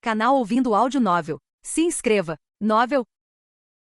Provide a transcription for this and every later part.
Canal Ouvindo Áudio Novel. Se inscreva. Novel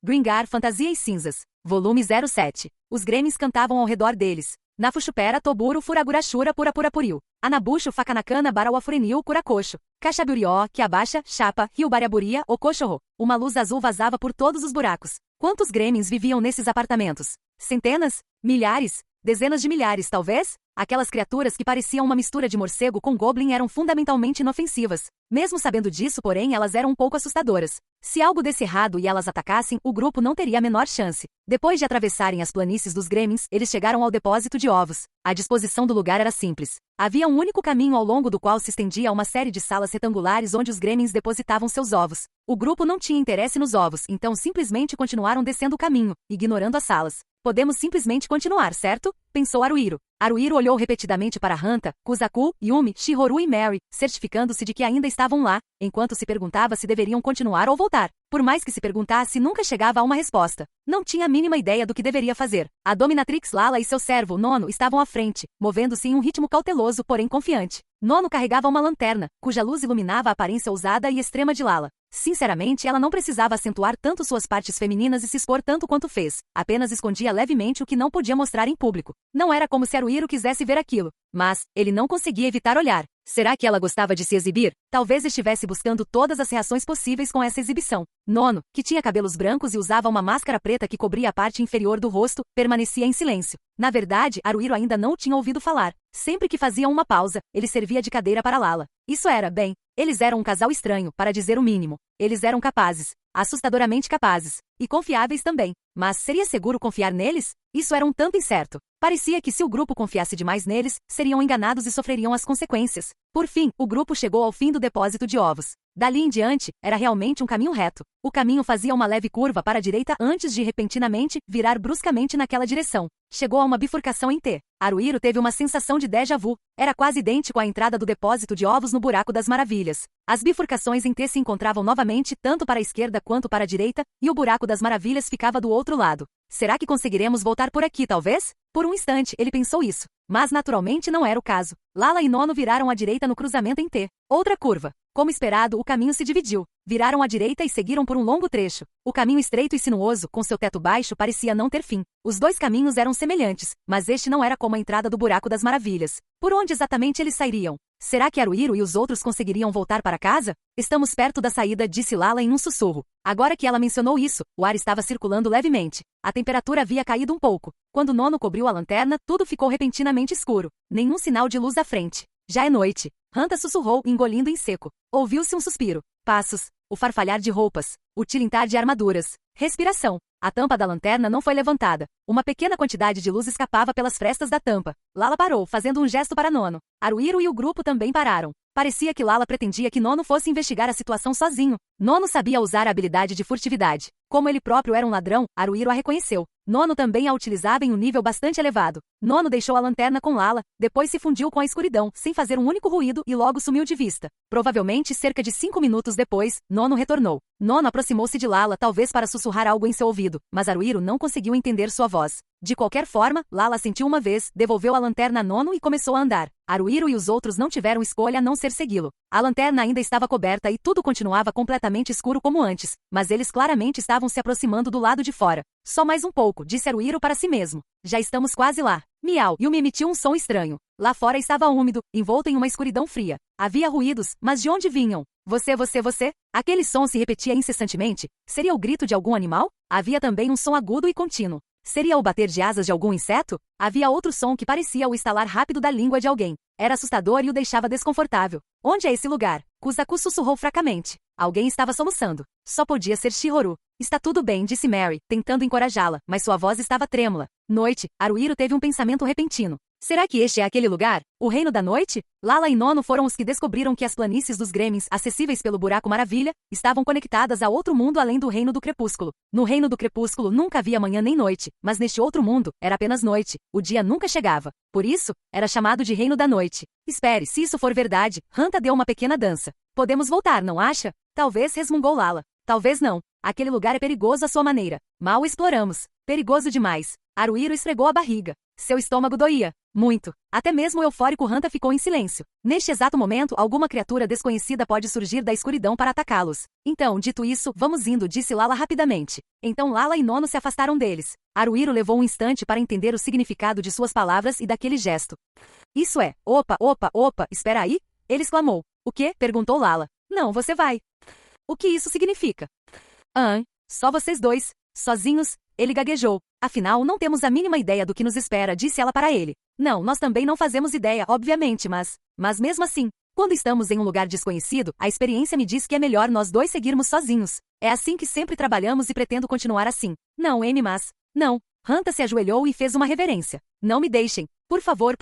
Gringar Fantasia e Cinzas. Volume 07. Os Gremlins cantavam ao redor deles. Nafuxupera Toburo Furagurashura Purapurapuriu. Anabuxo Facanacana Barauafurenil Curacoxo. Caxaburió, Quiabaixa, Chapa, Rio Bariaburia, Ocoxorro. Uma luz azul vazava por todos os buracos. Quantos Gremlins viviam nesses apartamentos? Centenas? Milhares? Dezenas de milhares, talvez? Aquelas criaturas que pareciam uma mistura de morcego com goblin eram fundamentalmente inofensivas. Mesmo sabendo disso, porém, elas eram um pouco assustadoras. Se algo desse errado e elas atacassem, o grupo não teria a menor chance. Depois de atravessarem as planícies dos Gremlins, eles chegaram ao depósito de ovos. A disposição do lugar era simples. Havia um único caminho ao longo do qual se estendia uma série de salas retangulares onde os Gremlins depositavam seus ovos. O grupo não tinha interesse nos ovos, então simplesmente continuaram descendo o caminho, ignorando as salas. Podemos simplesmente continuar, certo? Pensou Haruhiro. Haruhiro olhou repetidamente para Hanta, Kuzaku, Yumi, Shihoru e Mary, certificando-se de que ainda estavam lá, enquanto se perguntava se deveriam continuar ou voltar. Por mais que se perguntasse, nunca chegava a uma resposta. Não tinha a mínima ideia do que deveria fazer. A dominatrix Lala e seu servo, Nono, estavam à frente, movendo-se em um ritmo cauteloso, porém confiante. Nono carregava uma lanterna, cuja luz iluminava a aparência ousada e extrema de Lala. Sinceramente, ela não precisava acentuar tanto suas partes femininas e se expor tanto quanto fez. Apenas escondia levemente o que não podia mostrar em público. Não era como se Haruhiro quisesse ver aquilo. Mas, ele não conseguia evitar olhar. Será que ela gostava de se exibir? Talvez estivesse buscando todas as reações possíveis com essa exibição. Nono, que tinha cabelos brancos e usava uma máscara preta que cobria a parte inferior do rosto, permanecia em silêncio. Na verdade, Haruhiro ainda não tinha ouvido falar. Sempre que faziam uma pausa, ele servia de cadeira para Lala. Isso era, bem, eles eram um casal estranho, para dizer o mínimo. Eles eram capazes, assustadoramente capazes, e confiáveis também. Mas seria seguro confiar neles? Isso era um tanto incerto. Parecia que se o grupo confiasse demais neles, seriam enganados e sofreriam as consequências. Por fim, o grupo chegou ao fim do depósito de ovos. Dali em diante, era realmente um caminho reto. O caminho fazia uma leve curva para a direita antes de repentinamente virar bruscamente naquela direção. Chegou a uma bifurcação em T. Haruhiro teve uma sensação de déjà vu. Era quase idêntico à entrada do depósito de ovos no Buraco das Maravilhas. As bifurcações em T se encontravam novamente tanto para a esquerda quanto para a direita, e o Buraco das Maravilhas ficava do outro lado. Será que conseguiremos voltar por aqui, talvez? Por um instante, ele pensou isso. Mas naturalmente não era o caso. Lala e Nono viraram à direita no cruzamento em T. Outra curva. Como esperado, o caminho se dividiu. Viraram à direita e seguiram por um longo trecho. O caminho estreito e sinuoso, com seu teto baixo, parecia não ter fim. Os dois caminhos eram semelhantes, mas este não era como a entrada do Buraco das Maravilhas. Por onde exatamente eles sairiam? Será que Haruhiro e os outros conseguiriam voltar para casa? Estamos perto da saída, disse Lala em um sussurro. Agora que ela mencionou isso, o ar estava circulando levemente. A temperatura havia caído um pouco. Quando Nono cobriu a lanterna, tudo ficou repentinamente escuro. Nenhum sinal de luz à frente. Já é noite. Hanta sussurrou, engolindo em seco. Ouviu-se um suspiro. Passos. O farfalhar de roupas. O tilintar de armaduras. Respiração. A tampa da lanterna não foi levantada. Uma pequena quantidade de luz escapava pelas frestas da tampa. Lala parou, fazendo um gesto para Nono. Haruhiro e o grupo também pararam. Parecia que Lala pretendia que Nono fosse investigar a situação sozinho. Nono sabia usar a habilidade de furtividade. Como ele próprio era um ladrão, Haruhiro a reconheceu. Nono também a utilizava em um nível bastante elevado. Nono deixou a lanterna com Lala, depois se fundiu com a escuridão, sem fazer um único ruído e logo sumiu de vista. Provavelmente cerca de 5 minutos depois, Nono retornou. Nono aproximou-se de Lala, talvez para sussurrar algo em seu ouvido, mas Haruhiro não conseguiu entender sua voz. De qualquer forma, Lala sentiu uma vez, devolveu a lanterna a Nono e começou a andar. Haruhiro e os outros não tiveram escolha a não ser segui-lo. A lanterna ainda estava coberta e tudo continuava completamente escuro como antes, mas eles claramente estavam se aproximando do lado de fora. Só mais um pouco, disse Haruhiro para si mesmo. Já estamos quase lá. Miau. Yumi emitiu um som estranho. Lá fora estava úmido, envolto em uma escuridão fria. Havia ruídos, mas de onde vinham? Você. Aquele som se repetia incessantemente. Seria o grito de algum animal? Havia também um som agudo e contínuo. Seria o bater de asas de algum inseto? Havia outro som que parecia o estalar rápido da língua de alguém. Era assustador e o deixava desconfortável. Onde é esse lugar? Kuzaku sussurrou fracamente. Alguém estava soluçando. Só podia ser Shihoru. Está tudo bem, disse Mary, tentando encorajá-la, mas sua voz estava trêmula. Noite, Haruhiro teve um pensamento repentino. Será que este é aquele lugar? O Reino da Noite? Lala e Nono foram os que descobriram que as planícies dos Gremlins, acessíveis pelo Buraco Maravilha, estavam conectadas a outro mundo além do Reino do Crepúsculo. No Reino do Crepúsculo nunca havia manhã nem noite, mas neste outro mundo, era apenas noite. O dia nunca chegava. Por isso, era chamado de Reino da Noite. Espere, se isso for verdade, Hanta deu uma pequena dança. Podemos voltar, não acha? Talvez, resmungou Lala. Talvez não. Aquele lugar é perigoso à sua maneira. Mal exploramos. Perigoso demais. Haruhiro esfregou a barriga. Seu estômago doía. Muito. Até mesmo o eufórico Hanta ficou em silêncio. Neste exato momento, alguma criatura desconhecida pode surgir da escuridão para atacá-los. Então, dito isso, vamos indo, disse Lala rapidamente. Então Lala e Nono se afastaram deles. Haruhiro levou um instante para entender o significado de suas palavras e daquele gesto. Isso é, opa, espera aí? Ele exclamou. O quê? Perguntou Lala. Não, você vai. O que isso significa? Só vocês dois, sozinhos, ele gaguejou. Afinal, não temos a mínima ideia do que nos espera, disse ela para ele. Não, nós também não fazemos ideia, obviamente, mas mesmo assim, quando estamos em um lugar desconhecido, a experiência me diz que é melhor nós dois seguirmos sozinhos. É assim que sempre trabalhamos e pretendo continuar assim. Não, mas... Não. Hanta se ajoelhou e fez uma reverência. Não me deixem. Por favor.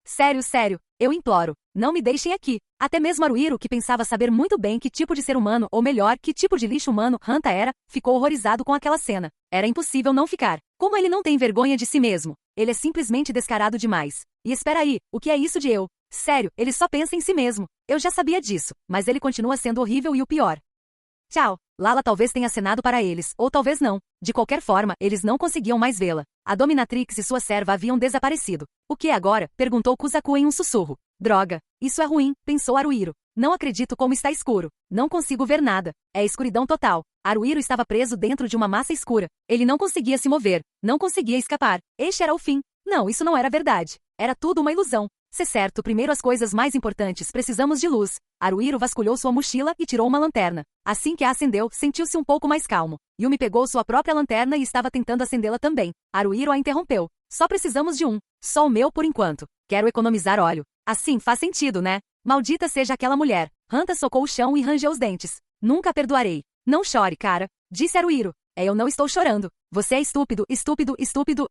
Sério. Eu imploro. Não me deixem aqui. Até mesmo Haruhiro, que pensava saber muito bem que tipo de ser humano, ou melhor, que tipo de lixo humano Hanta era, ficou horrorizado com aquela cena. Era impossível não ficar. Como ele não tem vergonha de si mesmo? Ele é simplesmente descarado demais. E espera aí, o que é isso de eu? Sério, ele só pensa em si mesmo. Eu já sabia disso, mas ele continua sendo horrível e o pior. Tchau. Lala talvez tenha acenado para eles, ou talvez não. De qualquer forma, eles não conseguiam mais vê-la. A dominatrix e sua serva haviam desaparecido. O que agora? Perguntou Kusaku em um sussurro. Droga. Isso é ruim, pensou Haruhiro. Não acredito como está escuro. Não consigo ver nada. É escuridão total. Haruhiro estava preso dentro de uma massa escura. Ele não conseguia se mover. Não conseguia escapar. Este era o fim. Não, isso não era verdade. Era tudo uma ilusão. Se certo, primeiro as coisas mais importantes, precisamos de luz. Haruhiro vasculhou sua mochila e tirou uma lanterna. Assim que a acendeu, sentiu-se um pouco mais calmo. Yumi pegou sua própria lanterna e estava tentando acendê-la também. Haruhiro a interrompeu. Só precisamos de um. Só o meu por enquanto. Quero economizar óleo. Assim faz sentido, né? Maldita seja aquela mulher. Hanta socou o chão e rangeu os dentes. Nunca a perdoarei. Não chore, cara. Disse Haruhiro. Eu não estou chorando. Você é estúpido,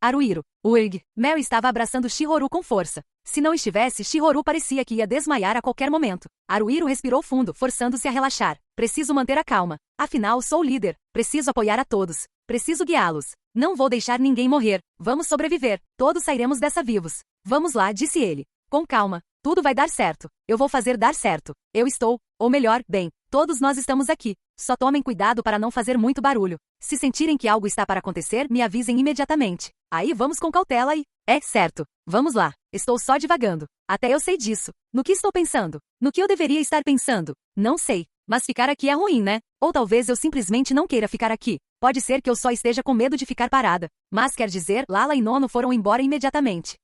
Haruhiro. Uig. Mel estava abraçando Shihoru com força. Se não estivesse, Shihoru parecia que ia desmaiar a qualquer momento. Haruhiro respirou fundo, forçando-se a relaxar. Preciso manter a calma. Afinal, sou o líder. Preciso apoiar a todos. Preciso guiá-los. Não vou deixar ninguém morrer. Vamos sobreviver. Todos sairemos dessa vivos. Vamos lá, disse ele. Com calma. Tudo vai dar certo. Eu vou fazer dar certo. Eu estou, ou melhor, bem, todos nós estamos aqui. Só tomem cuidado para não fazer muito barulho. Se sentirem que algo está para acontecer, me avisem imediatamente. Aí vamos com cautela e... É certo. Vamos lá. Estou só divagando. Até eu sei disso. No que estou pensando? No que eu deveria estar pensando? Não sei. Mas ficar aqui é ruim, né? Ou talvez eu simplesmente não queira ficar aqui. Pode ser que eu só esteja com medo de ficar parada. Mas quer dizer, Lala e Nono foram embora imediatamente.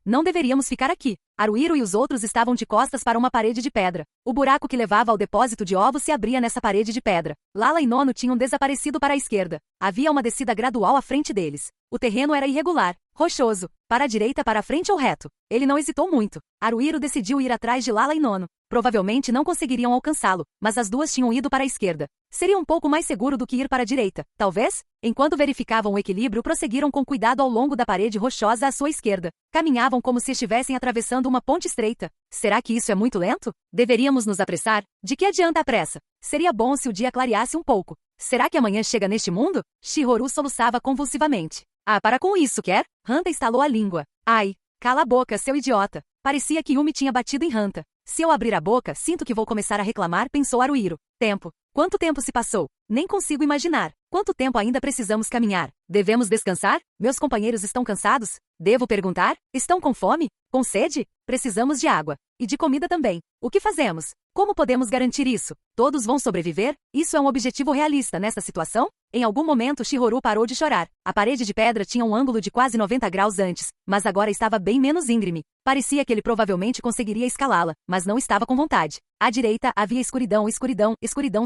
Não deveríamos ficar aqui. Haruhiro e os outros estavam de costas para uma parede de pedra. O buraco que levava ao depósito de ovos se abria nessa parede de pedra. Lala e Nono tinham desaparecido para a esquerda. Havia uma descida gradual à frente deles. O terreno era irregular, rochoso, para a direita, para a frente ou reto. Ele não hesitou muito. Haruhiro decidiu ir atrás de Lala e Nono. Provavelmente não conseguiriam alcançá-lo, mas as duas tinham ido para a esquerda. Seria um pouco mais seguro do que ir para a direita, talvez? Enquanto verificavam o equilíbrio, prosseguiram com cuidado ao longo da parede rochosa à sua esquerda. Caminhavam como se estivessem atravessando uma ponte estreita. Será que isso é muito lento? Deveríamos nos apressar? De que adianta a pressa? Seria bom se o dia clareasse um pouco. Será que amanhã chega neste mundo? Shihoru soluçava convulsivamente. Para com isso, quer? Hanta estalou a língua. Ai, cala a boca, seu idiota. Parecia que Yumi tinha batido em Hanta. Se eu abrir a boca, sinto que vou começar a reclamar, pensou Haruhiro. Tempo. Quanto tempo se passou? Nem consigo imaginar. Quanto tempo ainda precisamos caminhar? Devemos descansar? Meus companheiros estão cansados? Devo perguntar? Estão com fome? Com sede? Precisamos de água. E de comida também. O que fazemos? Como podemos garantir isso? Todos vão sobreviver? Isso é um objetivo realista nessa situação? Em algum momento Shihoru parou de chorar. A parede de pedra tinha um ângulo de quase 90 graus antes, mas agora estava bem menos íngreme. Parecia que ele provavelmente conseguiria escalá-la, mas não estava com vontade. À direita havia escuridão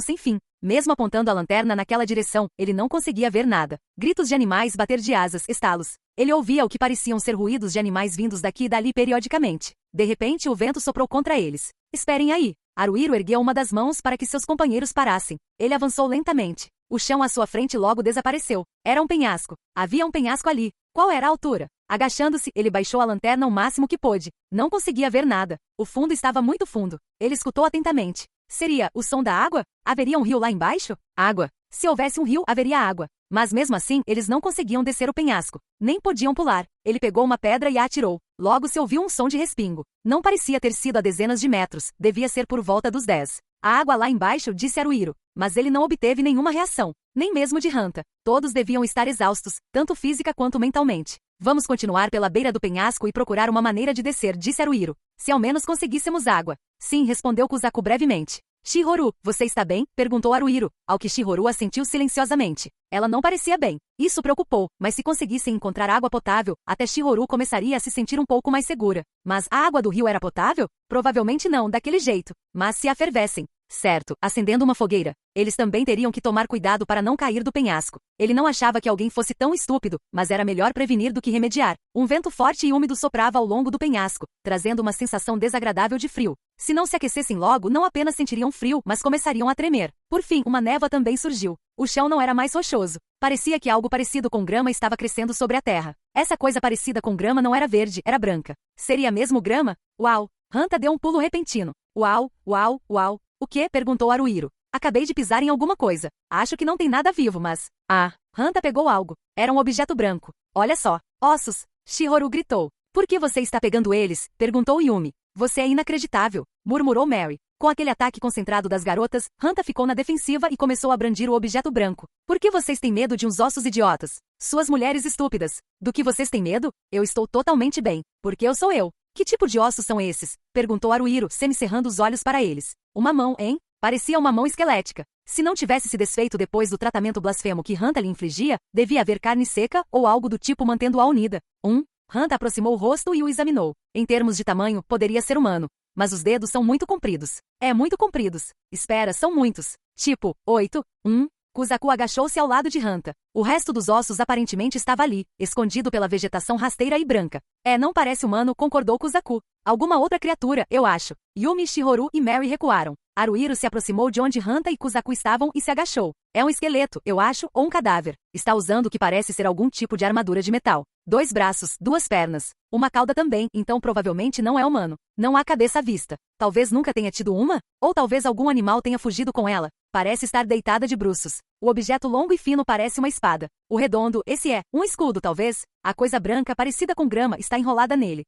sem fim. Mesmo apontando a lanterna naquela direção, ele não conseguia ver nada. Gritos de animais, bater de asas, estalos. Ele ouvia o que pareciam ser ruídos de animais vindos daqui e dali periodicamente. De repente o vento soprou contra eles. Esperem aí. Haruhiro ergueu uma das mãos para que seus companheiros parassem. Ele avançou lentamente. O chão à sua frente logo desapareceu. Era um penhasco. Havia um penhasco ali. Qual era a altura? Agachando-se, ele baixou a lanterna o máximo que pôde. Não conseguia ver nada. O fundo estava muito fundo. Ele escutou atentamente. Seria o som da água? Haveria um rio lá embaixo? Água. Se houvesse um rio, haveria água. Mas mesmo assim, eles não conseguiam descer o penhasco. Nem podiam pular. Ele pegou uma pedra e a atirou. Logo se ouviu um som de respingo. Não parecia ter sido a dezenas de metros. Devia ser por volta dos 10. A água lá embaixo, disse Haruhiro. Mas ele não obteve nenhuma reação. Nem mesmo de Hanta. Todos deviam estar exaustos, tanto física quanto mentalmente. Vamos continuar pela beira do penhasco e procurar uma maneira de descer, disse Haruhiro. Se ao menos conseguíssemos água. Sim, respondeu Kuzaku brevemente. Shihoru, você está bem? Perguntou Haruhiro, ao que Shihoru assentiu silenciosamente. Ela não parecia bem. Isso preocupou, mas se conseguissem encontrar água potável, até Shihoru começaria a se sentir um pouco mais segura. Mas a água do rio era potável? Provavelmente não, daquele jeito. Mas se a fervessem. Certo, acendendo uma fogueira. Eles também teriam que tomar cuidado para não cair do penhasco. Ele não achava que alguém fosse tão estúpido, mas era melhor prevenir do que remediar. Um vento forte e úmido soprava ao longo do penhasco, trazendo uma sensação desagradável de frio. Se não se aquecessem logo, não apenas sentiriam frio, mas começariam a tremer. Por fim, uma névoa também surgiu. O chão não era mais rochoso. Parecia que algo parecido com grama estava crescendo sobre a terra. Essa coisa parecida com grama não era verde, era branca. Seria mesmo grama? Uau! Hanta deu um pulo repentino. Uau, uau, uau. O quê? Perguntou Haruhiro. Acabei de pisar em alguma coisa. Acho que não tem nada vivo, mas... Ah! Hanta pegou algo. Era um objeto branco. Olha só. Ossos! Shihoru gritou. Por que você está pegando eles? Perguntou Yumi. Você é inacreditável, murmurou Mary. Com aquele ataque concentrado das garotas, Hanta ficou na defensiva e começou a brandir o objeto branco. Por que vocês têm medo de uns ossos idiotas? Suas mulheres estúpidas. Do que vocês têm medo? Eu estou totalmente bem. Porque eu sou eu. Que tipo de ossos são esses? Perguntou Haruhiro, semicerrando os olhos para eles. Uma mão, hein? Parecia uma mão esquelética. Se não tivesse se desfeito depois do tratamento blasfemo que Hanta lhe infligia, devia haver carne seca ou algo do tipo mantendo-a unida. Hanta aproximou o rosto e o examinou. Em termos de tamanho, poderia ser humano. Mas os dedos são muito compridos. Muito compridos. Espera, são muitos. Tipo, 8. Kuzaku agachou-se ao lado de Hanta. O resto dos ossos aparentemente estava ali, escondido pela vegetação rasteira e branca. Não parece humano, concordou Kuzaku. Alguma outra criatura, eu acho. Yumi, Shihoru e Mary recuaram. Haruhiro se aproximou de onde Hanta e Kuzaku estavam e se agachou. É um esqueleto, eu acho, ou um cadáver. Está usando o que parece ser algum tipo de armadura de metal. 2 braços, 2 pernas. Uma cauda também, então provavelmente não é humano. Não há cabeça à vista. Talvez nunca tenha tido uma? Ou talvez algum animal tenha fugido com ela. Parece estar deitada de bruços. O objeto longo e fino parece uma espada. O redondo, esse é, um escudo talvez. A coisa branca parecida com grama está enrolada nele.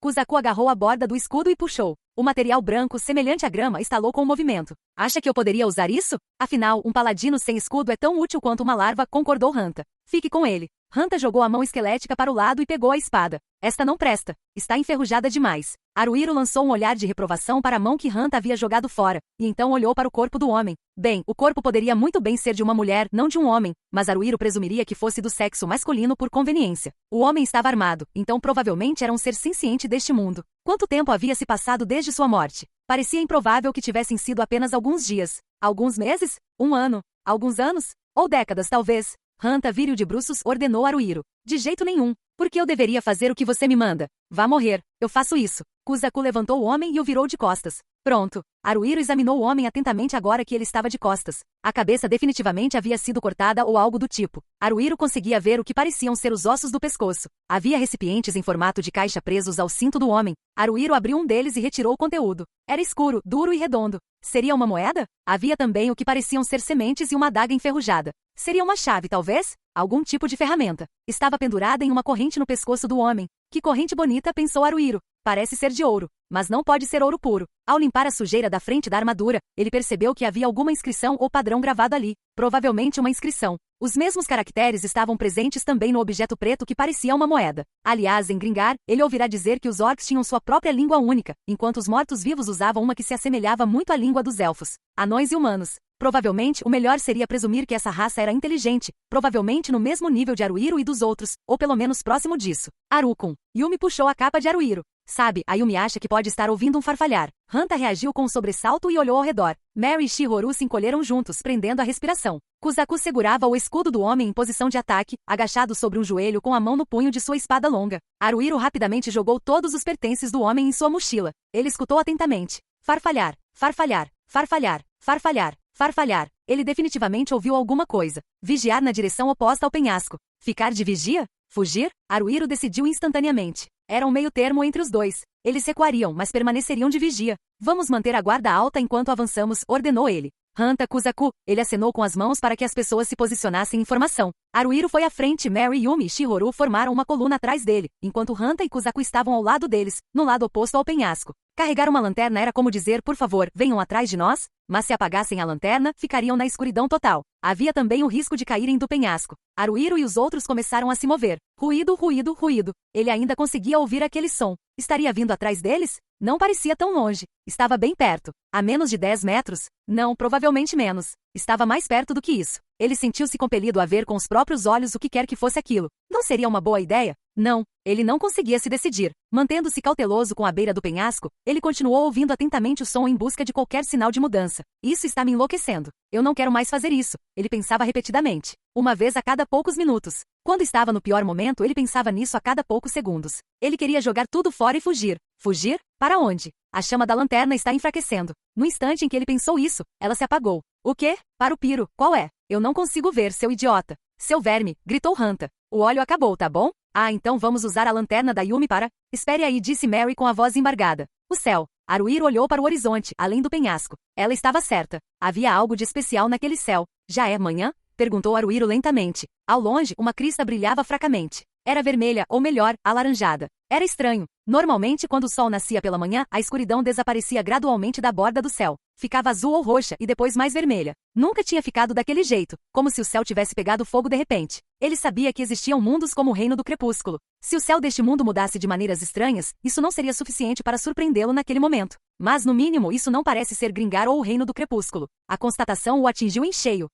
Kuzaku agarrou a borda do escudo e puxou. O material branco, semelhante à grama, estalou com o movimento. Acha que eu poderia usar isso? Afinal, um paladino sem escudo é tão útil quanto uma larva, concordou Hanta. Fique com ele. Hanta jogou a mão esquelética para o lado e pegou a espada. Esta não presta. Está enferrujada demais. Haruhiro lançou um olhar de reprovação para a mão que Hanta havia jogado fora, e então olhou para o corpo do homem. Bem, o corpo poderia muito bem ser de uma mulher, não de um homem, mas Haruhiro presumiria que fosse do sexo masculino por conveniência. O homem estava armado, então provavelmente era um ser senciente deste mundo. Quanto tempo havia se passado desde sua morte? Parecia improvável que tivessem sido apenas alguns dias. Alguns meses? Um ano? Alguns anos? Ou décadas, talvez. Hanta, vire-o de bruços, ordenou Haruhiro. De jeito nenhum. Por que eu deveria fazer o que você me manda? Vá morrer. Eu faço isso. Kuzaku levantou o homem e o virou de costas. Pronto. Haruhiro examinou o homem atentamente agora que ele estava de costas. A cabeça definitivamente havia sido cortada ou algo do tipo. Haruhiro conseguia ver o que pareciam ser os ossos do pescoço. Havia recipientes em formato de caixa presos ao cinto do homem. Haruhiro abriu um deles e retirou o conteúdo. Era escuro, duro e redondo. Seria uma moeda? Havia também o que pareciam ser sementes e uma adaga enferrujada. Seria uma chave, talvez? Algum tipo de ferramenta. Estava pendurada em uma corrente no pescoço do homem. Que corrente bonita, pensou Haruhiro. Parece ser de ouro, mas não pode ser ouro puro. Ao limpar a sujeira da frente da armadura, ele percebeu que havia alguma inscrição ou padrão gravado ali. Provavelmente uma inscrição. Os mesmos caracteres estavam presentes também no objeto preto que parecia uma moeda. Aliás, em Gringar, ele ouvirá dizer que os orcs tinham sua própria língua única, enquanto os mortos-vivos usavam uma que se assemelhava muito à língua dos elfos, anões e humanos. Provavelmente, o melhor seria presumir que essa raça era inteligente, provavelmente no mesmo nível de Haruhiro e dos outros, ou pelo menos próximo disso. Haru-kun. Yumi puxou a capa de Haruhiro. Sabe, a Yumi acha que pode estar ouvindo um farfalhar. Hanta reagiu com um sobressalto e olhou ao redor. Mary e Shihoru se encolheram juntos, prendendo a respiração. Kuzaku segurava o escudo do homem em posição de ataque, agachado sobre um joelho com a mão no punho de sua espada longa. Haruhiro rapidamente jogou todos os pertences do homem em sua mochila. Ele escutou atentamente. Farfalhar, farfalhar, farfalhar, farfalhar, farfalhar. Ele definitivamente ouviu alguma coisa. Vigiar na direção oposta ao penhasco. Ficar de vigia? Fugir? Haruhiro decidiu instantaneamente. Era um meio termo entre os dois. Eles recuariam, mas permaneceriam de vigia. Vamos manter a guarda alta enquanto avançamos, ordenou ele. Hanta, Kuzaku. Ele acenou com as mãos para que as pessoas se posicionassem em formação. Haruhiro foi à frente, Mary, Yumi e Shihoru formaram uma coluna atrás dele, enquanto Hanta e Kuzaku estavam ao lado deles, no lado oposto ao penhasco. Carregar uma lanterna era como dizer, por favor, venham atrás de nós? mas se apagassem a lanterna, ficariam na escuridão total. Havia também o risco de caírem do penhasco. Haruhiro e os outros começaram a se mover. Ruído, ruído, ruído. Ele ainda conseguia ouvir aquele som. Estaria vindo atrás deles? Não parecia tão longe. Estava bem perto. A menos de 10 metros? Não, provavelmente menos. Estava mais perto do que isso. Ele sentiu-se compelido a ver com os próprios olhos o que quer que fosse aquilo. Não seria uma boa ideia? Não, ele não conseguia se decidir. Mantendo-se cauteloso com a beira do penhasco, ele continuou ouvindo atentamente o som em busca de qualquer sinal de mudança. Isso está me enlouquecendo. Eu não quero mais fazer isso, ele pensava repetidamente. Uma vez a cada poucos minutos. Quando estava no pior momento, ele pensava nisso a cada poucos segundos. Ele queria jogar tudo fora e fugir. Fugir? Para onde? A chama da lanterna está enfraquecendo. No instante em que ele pensou isso, ela se apagou. O quê? Para o Piro, qual é? Eu não consigo ver, seu idiota. Seu verme, gritou Hanta. O óleo acabou, tá bom? Ah, então vamos usar a lanterna da Yumi para... Espere aí, disse Mary com a voz embargada. O céu. Haruhiro olhou para o horizonte, além do penhasco. Ela estava certa. Havia algo de especial naquele céu. Já é manhã? Perguntou Haruhiro lentamente. Ao longe, uma crista brilhava fracamente. Era vermelha, ou melhor, alaranjada. Era estranho. Normalmente, quando o sol nascia pela manhã, a escuridão desaparecia gradualmente da borda do céu. Ficava azul ou roxa e depois mais vermelha. Nunca tinha ficado daquele jeito, como se o céu tivesse pegado fogo de repente. Ele sabia que existiam mundos como o Reino do Crepúsculo. Se o céu deste mundo mudasse de maneiras estranhas, isso não seria suficiente para surpreendê-lo naquele momento. Mas, no mínimo, isso não parece ser Gringar ou o Reino do Crepúsculo. A constatação o atingiu em cheio.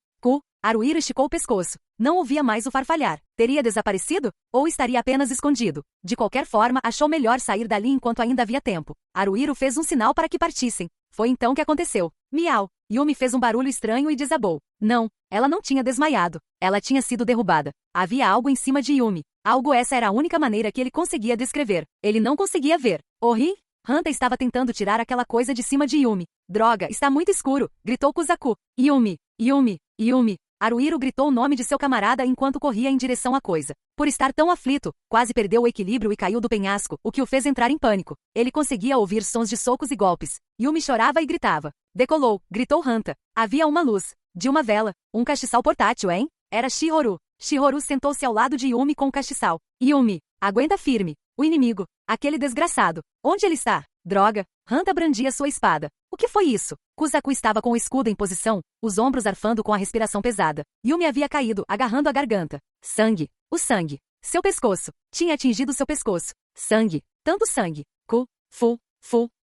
Haruhiro esticou o pescoço. Não ouvia mais o farfalhar. Teria desaparecido? Ou estaria apenas escondido? De qualquer forma, achou melhor sair dali enquanto ainda havia tempo. Haruhiro fez um sinal para que partissem. Foi então que aconteceu. Miau! Yumi fez um barulho estranho e desabou. Não, ela não tinha desmaiado. Ela tinha sido derrubada. Havia algo em cima de Yumi. Algo essa era a única maneira que ele conseguia descrever. Ele não conseguia ver. Ori? Hanta estava tentando tirar aquela coisa de cima de Yumi. Droga, está muito escuro, gritou Kuzaku. Yumi, Yumi, Yumi. Haruhiro gritou o nome de seu camarada enquanto corria em direção à coisa. Por estar tão aflito, quase perdeu o equilíbrio e caiu do penhasco, o que o fez entrar em pânico. Ele conseguia ouvir sons de socos e golpes. Yumi chorava e gritava. Decolou, gritou Hanta. Havia uma luz. De uma vela. Um castiçal portátil, hein? Era Shihoru. Shihoru sentou-se ao lado de Yumi com o castiçal. Yumi, aguenta firme. O inimigo. Aquele desgraçado. Onde ele está? Droga. Hanta brandia sua espada. O que foi isso? Kuzaku estava com o escudo em posição, os ombros arfando com a respiração pesada. Yumi havia caído, agarrando a garganta. Sangue. O sangue. Seu pescoço. Tinha atingido seu pescoço. Sangue. Tanto sangue.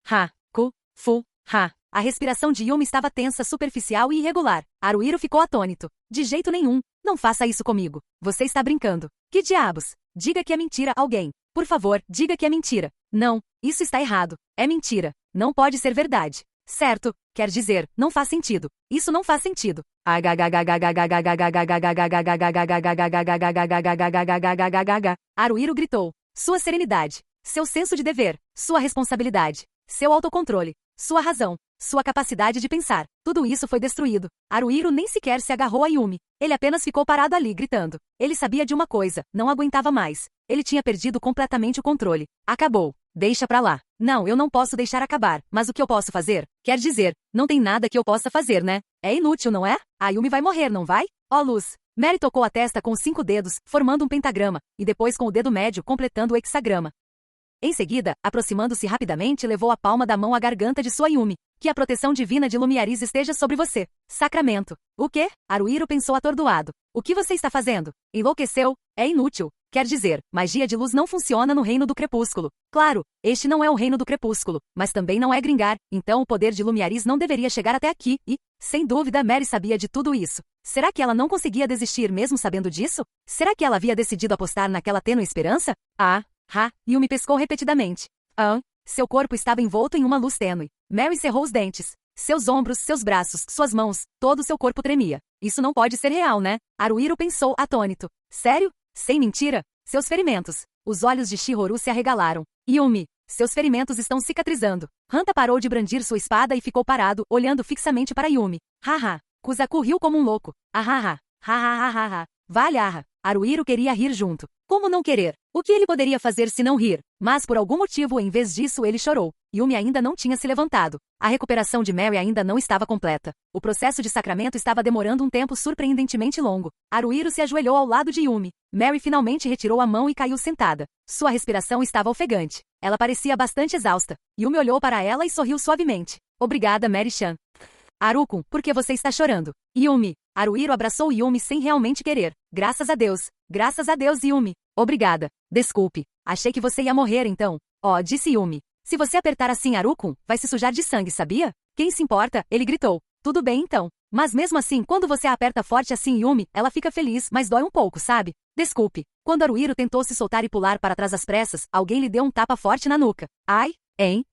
Ha. Ha. A respiração de Yumi estava tensa, superficial e irregular. Haruhiro ficou atônito. De jeito nenhum. Não faça isso comigo. Você está brincando. Que diabos? Diga que é mentira, alguém. Por favor, diga que é mentira. Não, isso está errado. É mentira. Não pode ser verdade. Certo, quer dizer, não faz sentido. Isso não faz sentido. Haruhiro gritou. Sua serenidade. Seu senso de dever. Sua responsabilidade. Seu autocontrole. Sua razão. Sua capacidade de pensar. Tudo isso foi destruído. Haruhiro nem sequer se agarrou a Yumi. Ele apenas ficou parado ali, gritando. Ele sabia de uma coisa, não aguentava mais. Ele tinha perdido completamente o controle. Acabou. Deixa pra lá. Não, eu não posso deixar acabar. Mas o que eu posso fazer? Quer dizer, não tem nada que eu possa fazer, né? É inútil, não é? A Yumi vai morrer, não vai? Ó luz. Mary tocou a testa com os 5 dedos, formando um pentagrama, e depois com o dedo médio completando o hexagrama. Em seguida, aproximando-se rapidamente, levou a palma da mão à garganta de sua Yumi. Que a proteção divina de Lumiaris esteja sobre você. Sacramento. O quê? Haruhiro pensou atordoado. O que você está fazendo? Enlouqueceu? É inútil. Quer dizer, magia de luz não funciona no Reino do Crepúsculo. Claro, este não é o Reino do Crepúsculo, mas também não é Gringar, então o poder de Lumiaris não deveria chegar até aqui e, sem dúvida, Mary sabia de tudo isso. Será que ela não conseguia desistir mesmo sabendo disso? Será que ela havia decidido apostar naquela tênue esperança? Yumi pescou repetidamente. Seu corpo estava envolto em uma luz tênue. Mary cerrou os dentes. Seus ombros, seus braços, suas mãos, todo o seu corpo tremia. Isso não pode ser real, né? Haruhiro pensou, atônito. Sério? Sem mentira? Seus ferimentos. Os olhos de Shihoru se arregalaram. Yumi, seus ferimentos estão cicatrizando. Hanta parou de brandir sua espada e ficou parado, olhando fixamente para Yumi. Haha. Kuzaku riu como um louco. Valha. Haruhiro queria rir junto. Como não querer? O que ele poderia fazer se não rir? Mas por algum motivo, em vez disso, ele chorou. Yumi ainda não tinha se levantado. A recuperação de Mary ainda não estava completa. O processo de sacramento estava demorando um tempo surpreendentemente longo. Haruhiro se ajoelhou ao lado de Yumi. Mary finalmente retirou a mão e caiu sentada. Sua respiração estava ofegante. Ela parecia bastante exausta. Yumi olhou para ela e sorriu suavemente. Obrigada, Mary-chan. Haruko, por que você está chorando? Yumi. Haruhiro abraçou Yumi sem realmente querer. Graças a Deus. Graças a Deus, Yumi. Obrigada. Desculpe. Achei que você ia morrer então. Oh, disse Yumi. Se você apertar assim Haruko, vai se sujar de sangue, sabia? Quem se importa? Ele gritou. Tudo bem então. Mas mesmo assim, quando você a aperta forte assim Yumi, ela fica feliz, mas dói um pouco, sabe? Desculpe. Quando Haruhiro tentou se soltar e pular para trás às pressas, alguém lhe deu um tapa forte na nuca. Ai, hein?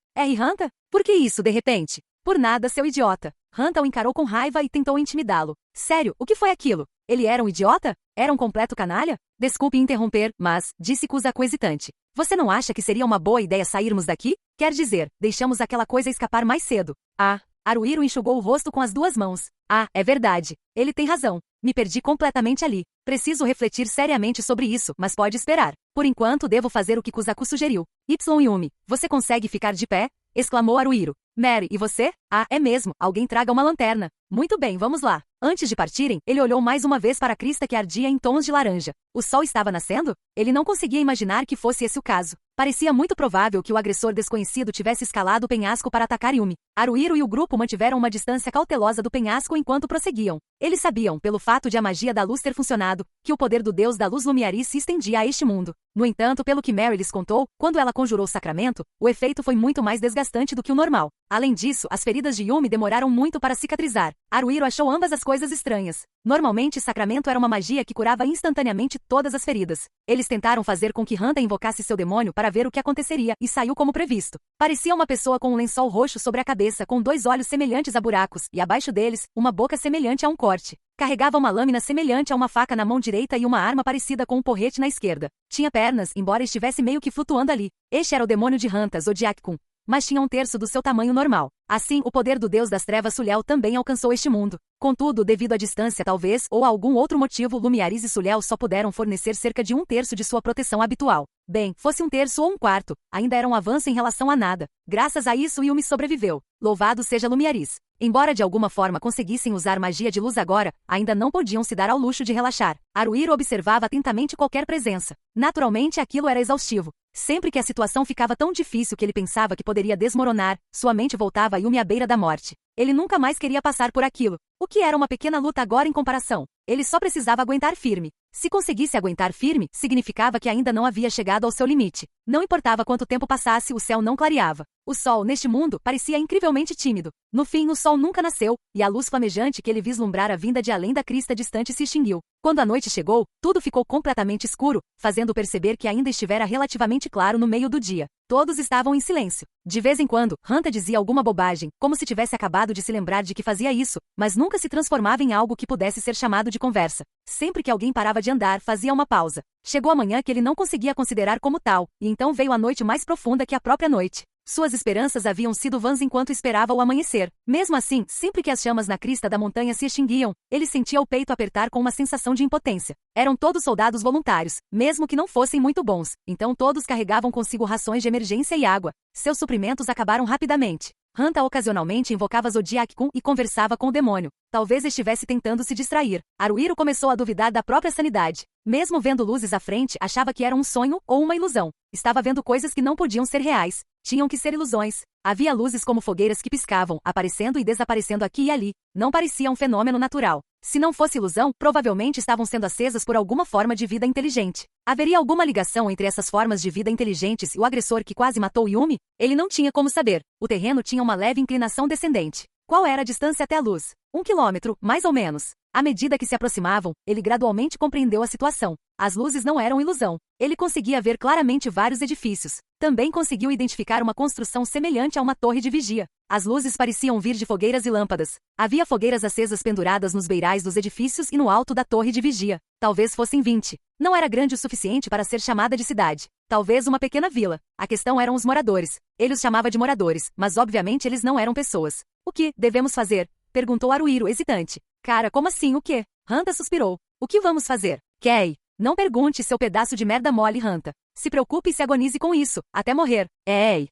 Hanta? Por que isso de repente? Por nada, seu idiota. Hanta o encarou com raiva e tentou intimidá-lo. Sério, o que foi aquilo? Ele era um idiota? Era um completo canalha? Desculpe interromper, mas, disse Kusako hesitante. Você não acha que seria uma boa ideia sairmos daqui? Quer dizer, deixamos aquela coisa escapar mais cedo. Ah, Haruhiro enxugou o rosto com as duas mãos. Ah, é verdade. Ele tem razão. Me perdi completamente ali. Preciso refletir seriamente sobre isso, mas pode esperar. Por enquanto devo fazer o que Kusako sugeriu. Yumi, você consegue ficar de pé? Exclamou Haruhiro. Mary, e você? Ah, é mesmo. Alguém traga uma lanterna. Muito bem, vamos lá. Antes de partirem, ele olhou mais uma vez para a crista que ardia em tons de laranja. O sol estava nascendo? Ele não conseguia imaginar que fosse esse o caso. Parecia muito provável que o agressor desconhecido tivesse escalado o penhasco para atacar Yumi. Haruhiro e o grupo mantiveram uma distância cautelosa do penhasco enquanto prosseguiam. Eles sabiam, pelo fato de a magia da luz ter funcionado, que o poder do deus da luz Lumiari se estendia a este mundo. No entanto, pelo que Mary lhes contou, quando ela conjurou o sacramento, o efeito foi muito mais desgastante do que o normal. Além disso, as feridas de Yumi demoraram muito para cicatrizar. Haruhiro achou ambas as coisas estranhas. Normalmente, sacramento era uma magia que curava instantaneamente todas as feridas. Eles tentaram fazer com que Hanta invocasse seu demônio para ver o que aconteceria, e saiu como previsto. Parecia uma pessoa com um lençol roxo sobre a cabeça, com 2 olhos semelhantes a buracos, e abaixo deles, uma boca semelhante a um corte. Carregava uma lâmina semelhante a uma faca na mão direita e uma arma parecida com um porrete na esquerda. Tinha pernas, embora estivesse meio que flutuando ali. Este era o demônio de Hanta, Zodiac-kun. Mas tinha 1/3 do seu tamanho normal. Assim, o poder do deus das trevas Sulel também alcançou este mundo. Contudo, devido à distância talvez, ou a algum outro motivo, Lumiaris e Sulel só puderam fornecer cerca de 1/3 de sua proteção habitual. Bem, fosse 1/3 ou 1/4, ainda era um avanço em relação a nada. Graças a isso Yumi sobreviveu. Louvado seja Lumiaris. Embora de alguma forma conseguissem usar magia de luz agora, ainda não podiam se dar ao luxo de relaxar. Haruhiro observava atentamente qualquer presença. Naturalmente aquilo era exaustivo. Sempre que a situação ficava tão difícil que ele pensava que poderia desmoronar, sua mente voltava a Yumi à beira da morte. Ele nunca mais queria passar por aquilo. O que era uma pequena luta agora em comparação? Ele só precisava aguentar firme. Se conseguisse aguentar firme, significava que ainda não havia chegado ao seu limite. Não importava quanto tempo passasse, o céu não clareava. O sol, neste mundo, parecia incrivelmente tímido. No fim, o sol nunca nasceu, e a luz flamejante que ele vislumbrara vinda de além da crista distante se extinguiu. Quando a noite chegou, tudo ficou completamente escuro, fazendo perceber que ainda estivera relativamente claro no meio do dia. Todos estavam em silêncio. De vez em quando, Hanta dizia alguma bobagem, como se tivesse acabado de se lembrar de que fazia isso, mas nunca se transformava em algo que pudesse ser chamado de conversa. Sempre que alguém parava de andar, fazia uma pausa. Chegou a manhã que ele não conseguia considerar como tal, e então veio a noite mais profunda que a própria noite. Suas esperanças haviam sido vãs enquanto esperava o amanhecer. Mesmo assim, sempre que as chamas na crista da montanha se extinguiam, ele sentia o peito apertar com uma sensação de impotência. Eram todos soldados voluntários, mesmo que não fossem muito bons, então todos carregavam consigo rações de emergência e água. Seus suprimentos acabaram rapidamente. Hanta ocasionalmente invocava Zodiac-kun e conversava com o demônio. Talvez estivesse tentando se distrair. Haruhiro começou a duvidar da própria sanidade. Mesmo vendo luzes à frente, achava que era um sonho ou uma ilusão. Estava vendo coisas que não podiam ser reais. Tinham que ser ilusões. Havia luzes como fogueiras que piscavam, aparecendo e desaparecendo aqui e ali. Não parecia um fenômeno natural. Se não fosse ilusão, provavelmente estavam sendo acesas por alguma forma de vida inteligente. Haveria alguma ligação entre essas formas de vida inteligentes e o agressor que quase matou Yumi? Ele não tinha como saber. O terreno tinha uma leve inclinação descendente. Qual era a distância até a luz? 1 quilômetro, mais ou menos. À medida que se aproximavam, ele gradualmente compreendeu a situação. As luzes não eram ilusão. Ele conseguia ver claramente vários edifícios. Também conseguiu identificar uma construção semelhante a uma torre de vigia. As luzes pareciam vir de fogueiras e lâmpadas. Havia fogueiras acesas penduradas nos beirais dos edifícios e no alto da torre de vigia. Talvez fossem 20. Não era grande o suficiente para ser chamada de cidade. Talvez uma pequena vila. A questão eram os moradores. Ele os chamava de moradores, mas obviamente eles não eram pessoas. O que devemos fazer? Perguntou Haruhiro, hesitante. Cara, como assim o quê? Hanta suspirou. O que vamos fazer? Kei. Não pergunte, seu pedaço de merda mole, Hanta. Se preocupe e se agonize com isso, até morrer. Ei.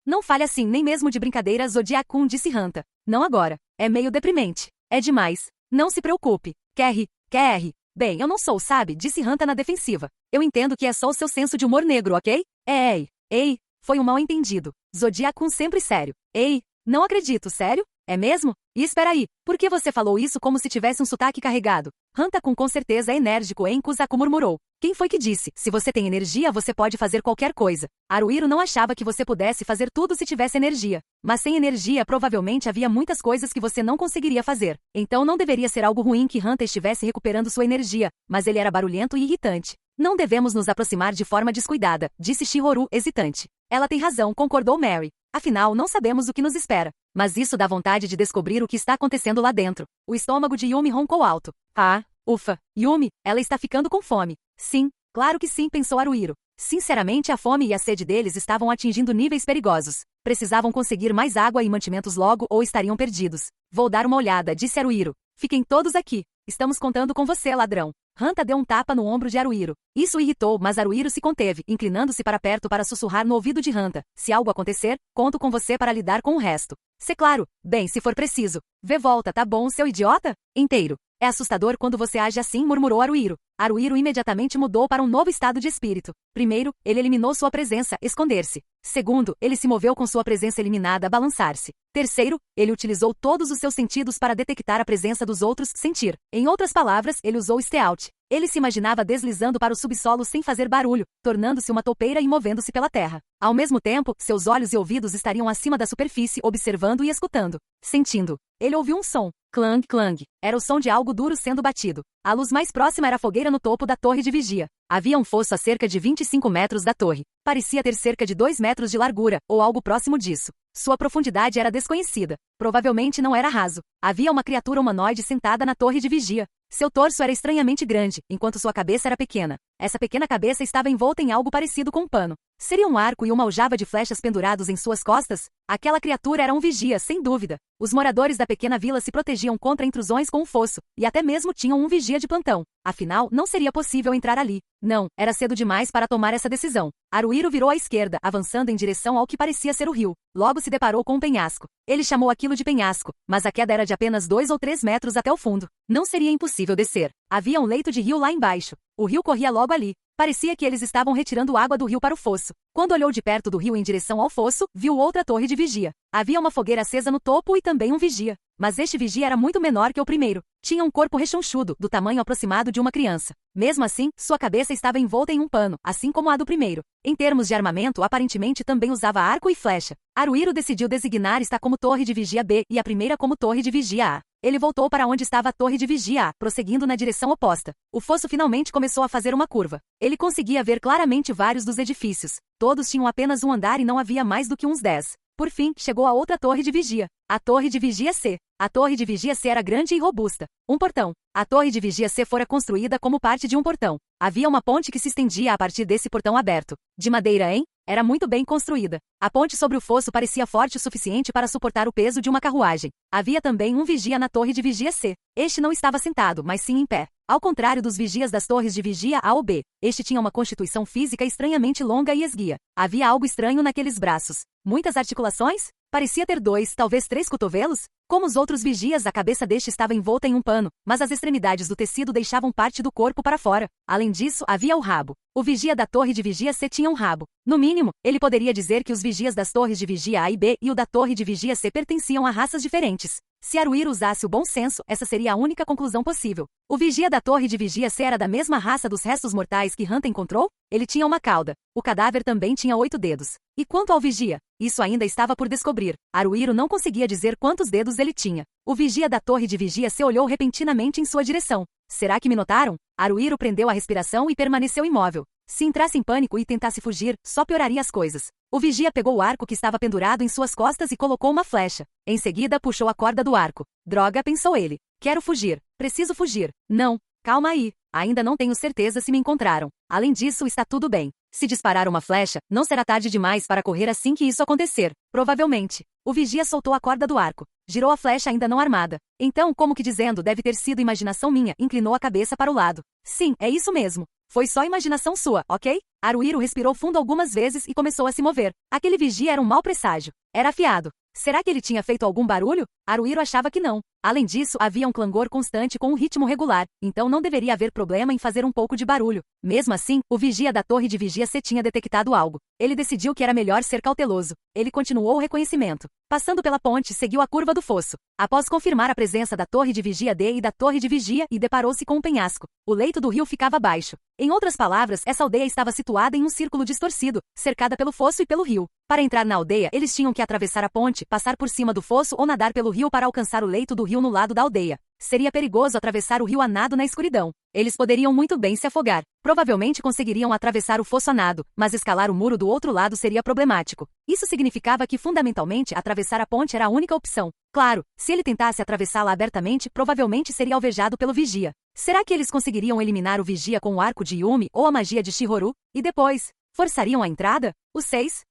Não fale assim nem mesmo de brincadeira, Zodiac-kun, disse Hanta. Não agora. É meio deprimente. É demais. Não se preocupe. Quer. Bem, eu não sou, sabe? Disse Hanta na defensiva. Eu entendo que é só o seu senso de humor negro, ok? Ei. Foi um mal-entendido. Zodiac-kun sempre sério. Ei. Não acredito, sério? É mesmo? E espera aí, por que você falou isso como se tivesse um sotaque carregado? Hanta com certeza é enérgico, hein? Kusaku murmurou. Quem foi que disse? Se você tem energia, você pode fazer qualquer coisa. Haruhiro não achava que você pudesse fazer tudo se tivesse energia. Mas sem energia, provavelmente havia muitas coisas que você não conseguiria fazer. Então não deveria ser algo ruim que Hanta estivesse recuperando sua energia, mas ele era barulhento e irritante. Não devemos nos aproximar de forma descuidada, disse Shihoru, hesitante. Ela tem razão, concordou Mary. Afinal, não sabemos o que nos espera. Mas isso dá vontade de descobrir o que está acontecendo lá dentro. O estômago de Yumi roncou alto. Ah, ufa. Yumi, ela está ficando com fome. Sim, claro que sim, pensou Haruhiro. Sinceramente, a fome e a sede deles estavam atingindo níveis perigosos. Precisavam conseguir mais água e mantimentos logo ou estariam perdidos. Vou dar uma olhada, disse Haruhiro. Fiquem todos aqui. Estamos contando com você, ladrão. Hanta deu um tapa no ombro de Haruhiro. Isso o irritou, mas Haruhiro se conteve, inclinando-se para perto para sussurrar no ouvido de Hanta. Se algo acontecer, conto com você para lidar com o resto. Se claro. Bem, se for preciso. Vê volta, tá bom, seu idiota? Inteiro. É assustador quando você age assim, murmurou Haruhiro. Haruhiro imediatamente mudou para um novo estado de espírito. Primeiro, ele eliminou sua presença, esconder-se. Segundo, ele se moveu com sua presença eliminada a balançar-se. Terceiro, ele utilizou todos os seus sentidos para detectar a presença dos outros, sentir. Em outras palavras, ele usou stealth. Ele se imaginava deslizando para o subsolo sem fazer barulho, tornando-se uma toupeira e movendo-se pela terra. Ao mesmo tempo, seus olhos e ouvidos estariam acima da superfície, observando e escutando. Sentindo. Ele ouviu um som. Clang, clang. Era o som de algo duro sendo batido. A luz mais próxima era a fogueira no topo da torre de vigia. Havia um fosso a cerca de 25 metros da torre. Parecia ter cerca de 2 metros de largura, ou algo próximo disso. Sua profundidade era desconhecida. Provavelmente não era raso. Havia uma criatura humanoide sentada na torre de vigia. Seu torso era estranhamente grande, enquanto sua cabeça era pequena. Essa pequena cabeça estava envolta em algo parecido com um pano. Seria um arco e uma aljava de flechas pendurados em suas costas? Aquela criatura era um vigia, sem dúvida. Os moradores da pequena vila se protegiam contra intrusões com o fosso, e até mesmo tinham um vigia de plantão. Afinal, não seria possível entrar ali. Não, era cedo demais para tomar essa decisão. Haruhiro virou à esquerda, avançando em direção ao que parecia ser o rio. Logo se deparou com um penhasco. Ele chamou aquilo de penhasco, mas a queda era de apenas 2 ou 3 metros até o fundo. Não seria impossível descer. Havia um leito de rio lá embaixo. O rio corria logo ali. Parecia que eles estavam retirando água do rio para o fosso. Quando olhou de perto do rio em direção ao fosso, viu outra torre de vigia. Havia uma fogueira acesa no topo e também um vigia. Mas este vigia era muito menor que o primeiro. Tinha um corpo rechonchudo, do tamanho aproximado de uma criança. Mesmo assim, sua cabeça estava envolta em um pano, assim como a do primeiro. Em termos de armamento, aparentemente também usava arco e flecha. Haruhiro decidiu designar esta como torre de vigia B e a primeira como torre de vigia A. Ele voltou para onde estava a torre de vigia A, prosseguindo na direção oposta. O fosso finalmente começou a fazer uma curva. Ele conseguia ver claramente vários dos edifícios. Todos tinham apenas um andar e não havia mais do que uns 10. Por fim, chegou a outra torre de vigia. A torre de vigia C. A torre de vigia C era grande e robusta. Um portão. A torre de vigia C fora construída como parte de um portão. Havia uma ponte que se estendia a partir desse portão aberto. De madeira, hein? Era muito bem construída. A ponte sobre o fosso parecia forte o suficiente para suportar o peso de uma carruagem. Havia também um vigia na torre de vigia C. Este não estava sentado, mas sim em pé. Ao contrário dos vigias das torres de vigia A ou B, este tinha uma constituição física estranhamente longa e esguia. Havia algo estranho naqueles braços. Muitas articulações? Parecia ter 2, talvez 3 cotovelos. Como os outros vigias, a cabeça deste estava envolta em um pano, mas as extremidades do tecido deixavam parte do corpo para fora. Além disso, havia o rabo. O vigia da torre de vigia C tinha um rabo. No mínimo, ele poderia dizer que os vigias das torres de vigia A e B e o da torre de vigia C pertenciam a raças diferentes. Se Haruhiro usasse o bom senso, essa seria a única conclusão possível. O vigia da torre de vigia C era da mesma raça dos restos mortais que Hanta encontrou? Ele tinha uma cauda. O cadáver também tinha 8 dedos. E quanto ao vigia? Isso ainda estava por descobrir. Haruhiro não conseguia dizer quantos dedos ele tinha. O vigia da torre de vigia C olhou repentinamente em sua direção. Será que me notaram? Haruhiro prendeu a respiração e permaneceu imóvel. Se entrasse em pânico e tentasse fugir, só pioraria as coisas. O vigia pegou o arco que estava pendurado em suas costas e colocou uma flecha. Em seguida, puxou a corda do arco. Droga, pensou ele. Quero fugir. Preciso fugir. Não. Calma aí. Ainda não tenho certeza se me encontraram. Além disso, está tudo bem. Se disparar uma flecha, não será tarde demais para correr assim que isso acontecer. Provavelmente. O vigia soltou a corda do arco. Girou a flecha ainda não armada. Então, como que dizendo, deve ter sido imaginação minha, inclinou a cabeça para o lado. Sim, é isso mesmo. Foi só imaginação sua, ok? Haruhiro respirou fundo algumas vezes e começou a se mover. Aquele vigia era um mau presságio. Era afiado. Será que ele tinha feito algum barulho? Haruhiro achava que não. Além disso, havia um clangor constante com um ritmo regular, então não deveria haver problema em fazer um pouco de barulho. Mesmo assim, o vigia da torre de vigia C tinha detectado algo. Ele decidiu que era melhor ser cauteloso. Ele continuou o reconhecimento. Passando pela ponte, seguiu a curva do fosso. Após confirmar a presença da torre de vigia D e da torre de vigia E, deparou-se com um penhasco. O leito do rio ficava baixo. Em outras palavras, essa aldeia estava situada em um círculo distorcido, cercada pelo fosso e pelo rio. Para entrar na aldeia, eles tinham que atravessar a ponte, passar por cima do fosso ou nadar pelo rio para alcançar o leito do rio no lado da aldeia. Seria perigoso atravessar o rio a nado na escuridão. Eles poderiam muito bem se afogar. Provavelmente conseguiriam atravessar o fosso a nado, mas escalar o muro do outro lado seria problemático. Isso significava que, fundamentalmente, atravessar a ponte era a única opção. Claro, se ele tentasse atravessá-la abertamente, provavelmente seria alvejado pelo vigia. Será que eles conseguiriam eliminar o vigia com o arco de Yumi ou a magia de Shihoru? E depois, forçariam a entrada? Os 6?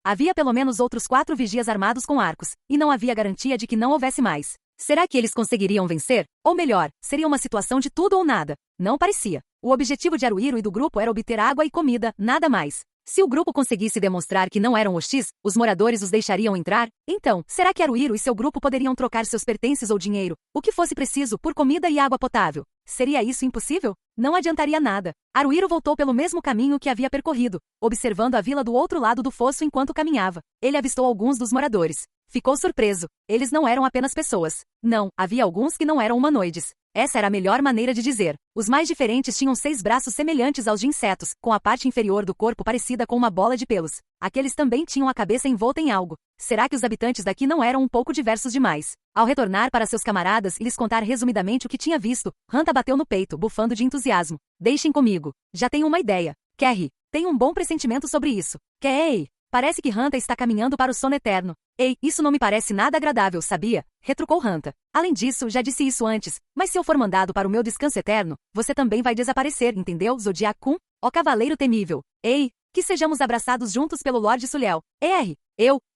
Havia pelo menos outros 4 vigias armados com arcos, e não havia garantia de que não houvesse mais. Será que eles conseguiriam vencer? Ou melhor, seria uma situação de tudo ou nada? Não parecia. O objetivo de Haruhiro e do grupo era obter água e comida, nada mais. Se o grupo conseguisse demonstrar que não eram hostis, os moradores os deixariam entrar? Então, será que Haruhiro e seu grupo poderiam trocar seus pertences ou dinheiro, o que fosse preciso, por comida e água potável? Seria isso impossível? Não adiantaria nada. Haruhiro voltou pelo mesmo caminho que havia percorrido, observando a vila do outro lado do fosso enquanto caminhava. Ele avistou alguns dos moradores. Ficou surpreso. Eles não eram apenas pessoas. Não, havia alguns que não eram humanoides. Essa era a melhor maneira de dizer. Os mais diferentes tinham 6 braços semelhantes aos de insetos, com a parte inferior do corpo parecida com uma bola de pelos. Aqueles também tinham a cabeça envolta em algo. Será que os habitantes daqui não eram um pouco diversos demais? Ao retornar para seus camaradas e lhes contar resumidamente o que tinha visto, Hanta bateu no peito, bufando de entusiasmo. Deixem comigo. Já tenho uma ideia. Kerry, tenho um bom pressentimento sobre isso. Ei! Parece que Hanta está caminhando para o sono eterno. Ei, isso não me parece nada agradável, sabia? Retrucou Hanta. Além disso, já disse isso antes, mas se eu for mandado para o meu descanso eterno, você também vai desaparecer, entendeu, Zodiac-kun? Ó cavaleiro temível. Ei, que sejamos abraçados juntos pelo Lorde Sulel.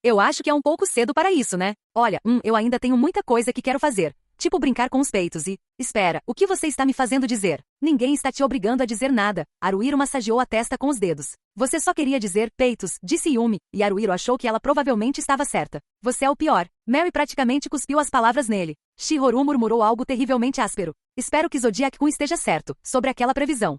Eu acho que é um pouco cedo para isso, né? Olha, eu ainda tenho muita coisa que quero fazer. Tipo brincar com os peitos e... Espera, o que você está me fazendo dizer? Ninguém está te obrigando a dizer nada. Haruhiro massageou a testa com os dedos. Você só queria dizer peitos, disse Yumi, e Haruhiro achou que ela provavelmente estava certa. Você é o pior. Mary praticamente cuspiu as palavras nele. Shihoru murmurou algo terrivelmente áspero. Espero que Zodiac-kun esteja certo, sobre aquela previsão.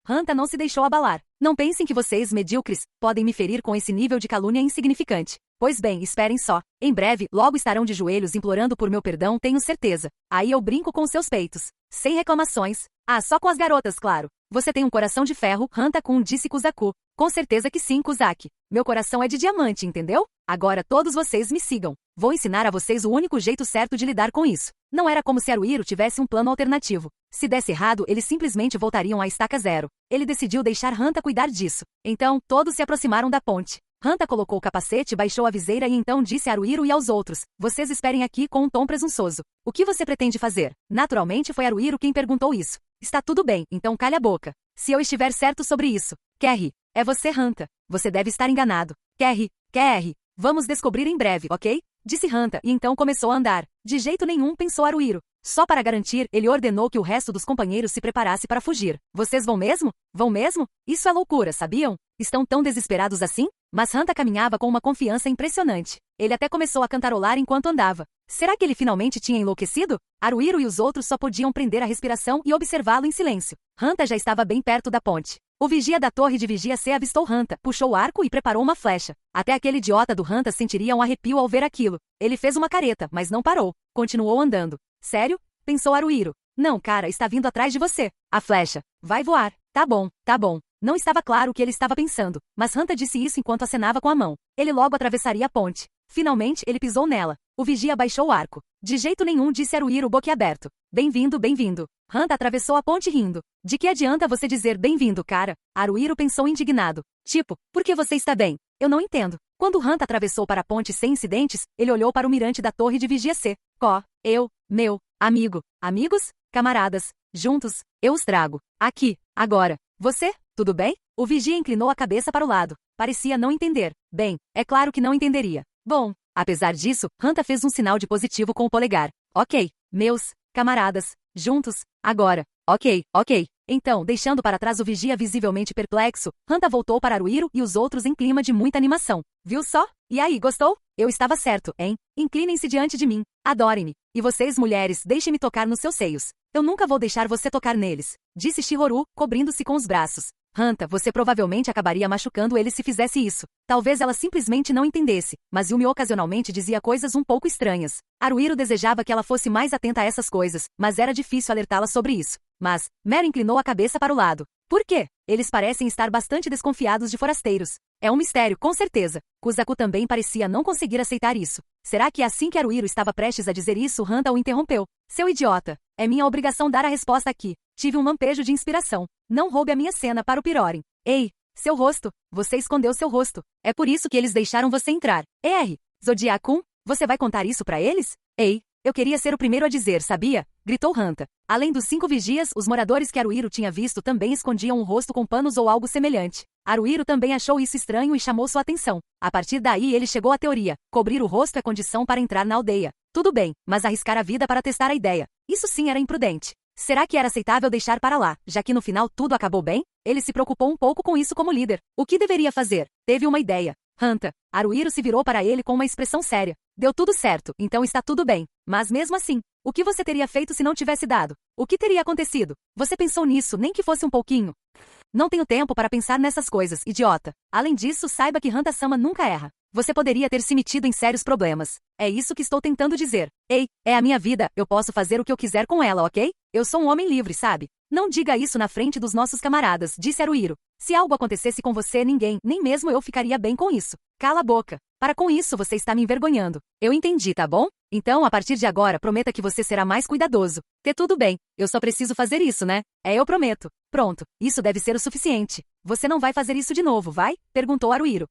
Hanta não se deixou abalar. Não pensem que vocês, medíocres, podem me ferir com esse nível de calúnia insignificante. Pois bem, esperem só. Em breve, logo estarão de joelhos implorando por meu perdão, tenho certeza. Aí eu brinco com seus peitos. Sem reclamações. Ah, só com as garotas, claro. Você tem um coração de ferro, Hanta-kun, disse Kuzaku. Com certeza que sim, Kuzaki. Meu coração é de diamante, entendeu? Agora todos vocês me sigam. Vou ensinar a vocês o único jeito certo de lidar com isso. Não era como se Haruhiro tivesse um plano alternativo. Se desse errado, eles simplesmente voltariam à estaca zero. Ele decidiu deixar Hanta cuidar disso. Então, todos se aproximaram da ponte. Hanta colocou o capacete, baixou a viseira e então disse a Haruhiro e aos outros, vocês esperem aqui com um tom presunçoso. O que você pretende fazer? Naturalmente foi Haruhiro quem perguntou isso. Está tudo bem, então calha a boca. Se eu estiver certo sobre isso. Kerry, é você Hanta. Você deve estar enganado. Kerry, vamos descobrir em breve, ok? Disse Hanta e então começou a andar. De jeito nenhum, pensou Haruhiro. Só para garantir, ele ordenou que o resto dos companheiros se preparasse para fugir. Vocês vão mesmo? Vão mesmo? Isso é loucura, sabiam? Estão tão desesperados assim? Mas Hanta caminhava com uma confiança impressionante. Ele até começou a cantarolar enquanto andava. Será que ele finalmente tinha enlouquecido? Haruhiro e os outros só podiam prender a respiração e observá-lo em silêncio. Hanta já estava bem perto da ponte. O vigia da torre de vigia C avistou Hanta, puxou o arco e preparou uma flecha. Até aquele idiota do Hanta sentiria um arrepio ao ver aquilo. Ele fez uma careta, mas não parou. Continuou andando. Sério? Pensou Haruhiro. Não, cara, está vindo atrás de você. A flecha. Vai voar. Tá bom, tá bom. Não estava claro o que ele estava pensando, mas Hanta disse isso enquanto acenava com a mão. Ele logo atravessaria a ponte. Finalmente, ele pisou nela. O vigia baixou o arco. De jeito nenhum, disse Haruhiro boquiaberto. Bem-vindo, bem-vindo. Hanta atravessou a ponte rindo. De que adianta você dizer bem-vindo, cara? Haruhiro pensou indignado. Tipo, por que você está bem? Eu não entendo. Quando Hanta atravessou para a ponte sem incidentes, ele olhou para o mirante da torre de vigia C. Meu amigo. Amigos? Camaradas. Juntos, eu os trago. Aqui, agora. Você? Tudo bem? O vigia inclinou a cabeça para o lado. Parecia não entender. Bem, é claro que não entenderia. Bom, apesar disso, Hanta fez um sinal de positivo com o polegar. Ok, meus camaradas. Juntos, agora. Ok. Então, deixando para trás o vigia visivelmente perplexo, Hanta voltou para Haruhiro e os outros em clima de muita animação. Viu só? E aí, gostou? Eu estava certo, hein? Inclinem-se diante de mim. Adorem-me. E vocês, mulheres, deixem-me tocar nos seus seios. Eu nunca vou deixar você tocar neles. Disse Shihoru, cobrindo-se com os braços. Hanta, você provavelmente acabaria machucando ele se fizesse isso. Talvez ela simplesmente não entendesse, mas Yumi ocasionalmente dizia coisas um pouco estranhas. Haruhiro desejava que ela fosse mais atenta a essas coisas, mas era difícil alertá-la sobre isso. Mas, Mary inclinou a cabeça para o lado. Por quê? Eles parecem estar bastante desconfiados de forasteiros. É um mistério, com certeza. Kuzaku também parecia não conseguir aceitar isso. Será que assim que Haruhiro estava prestes a dizer isso, Hanta o interrompeu? Seu idiota. É minha obrigação dar a resposta aqui. Tive um lampejo de inspiração. Não roube a minha cena para o Pirorin. Ei, seu rosto. Você escondeu seu rosto. É por isso que eles deixaram você entrar. Zodiac-kun, você vai contar isso para eles? Ei, eu queria ser o primeiro a dizer, sabia? Gritou Hanta. Além dos 5 vigias, os moradores que Haruhiro tinha visto também escondiam um rosto com panos ou algo semelhante. Haruhiro também achou isso estranho e chamou sua atenção. A partir daí ele chegou à teoria. Cobrir o rosto é condição para entrar na aldeia. Tudo bem, mas arriscar a vida para testar a ideia. Isso sim era imprudente. Será que era aceitável deixar para lá, já que no final tudo acabou bem? Ele se preocupou um pouco com isso como líder. O que deveria fazer? Teve uma ideia. Hanta. Haruhiro se virou para ele com uma expressão séria. Deu tudo certo, então está tudo bem. Mas mesmo assim, o que você teria feito se não tivesse dado? O que teria acontecido? Você pensou nisso, nem que fosse um pouquinho? Não tenho tempo para pensar nessas coisas, idiota. Além disso, saiba que Hanta-sama nunca erra. Você poderia ter se metido em sérios problemas. É isso que estou tentando dizer. Ei, é a minha vida, eu posso fazer o que eu quiser com ela, ok? Eu sou um homem livre, sabe? Não diga isso na frente dos nossos camaradas, disse Haruhiro. Se algo acontecesse com você, ninguém, nem mesmo eu ficaria bem com isso. Cala a boca. Para com isso você está me envergonhando. Eu entendi, tá bom? Então, a partir de agora, prometa que você será mais cuidadoso. Tudo bem. Eu só preciso fazer isso, né? Eu prometo. Pronto. Isso deve ser o suficiente. Você não vai fazer isso de novo, vai? Perguntou Haruhiro.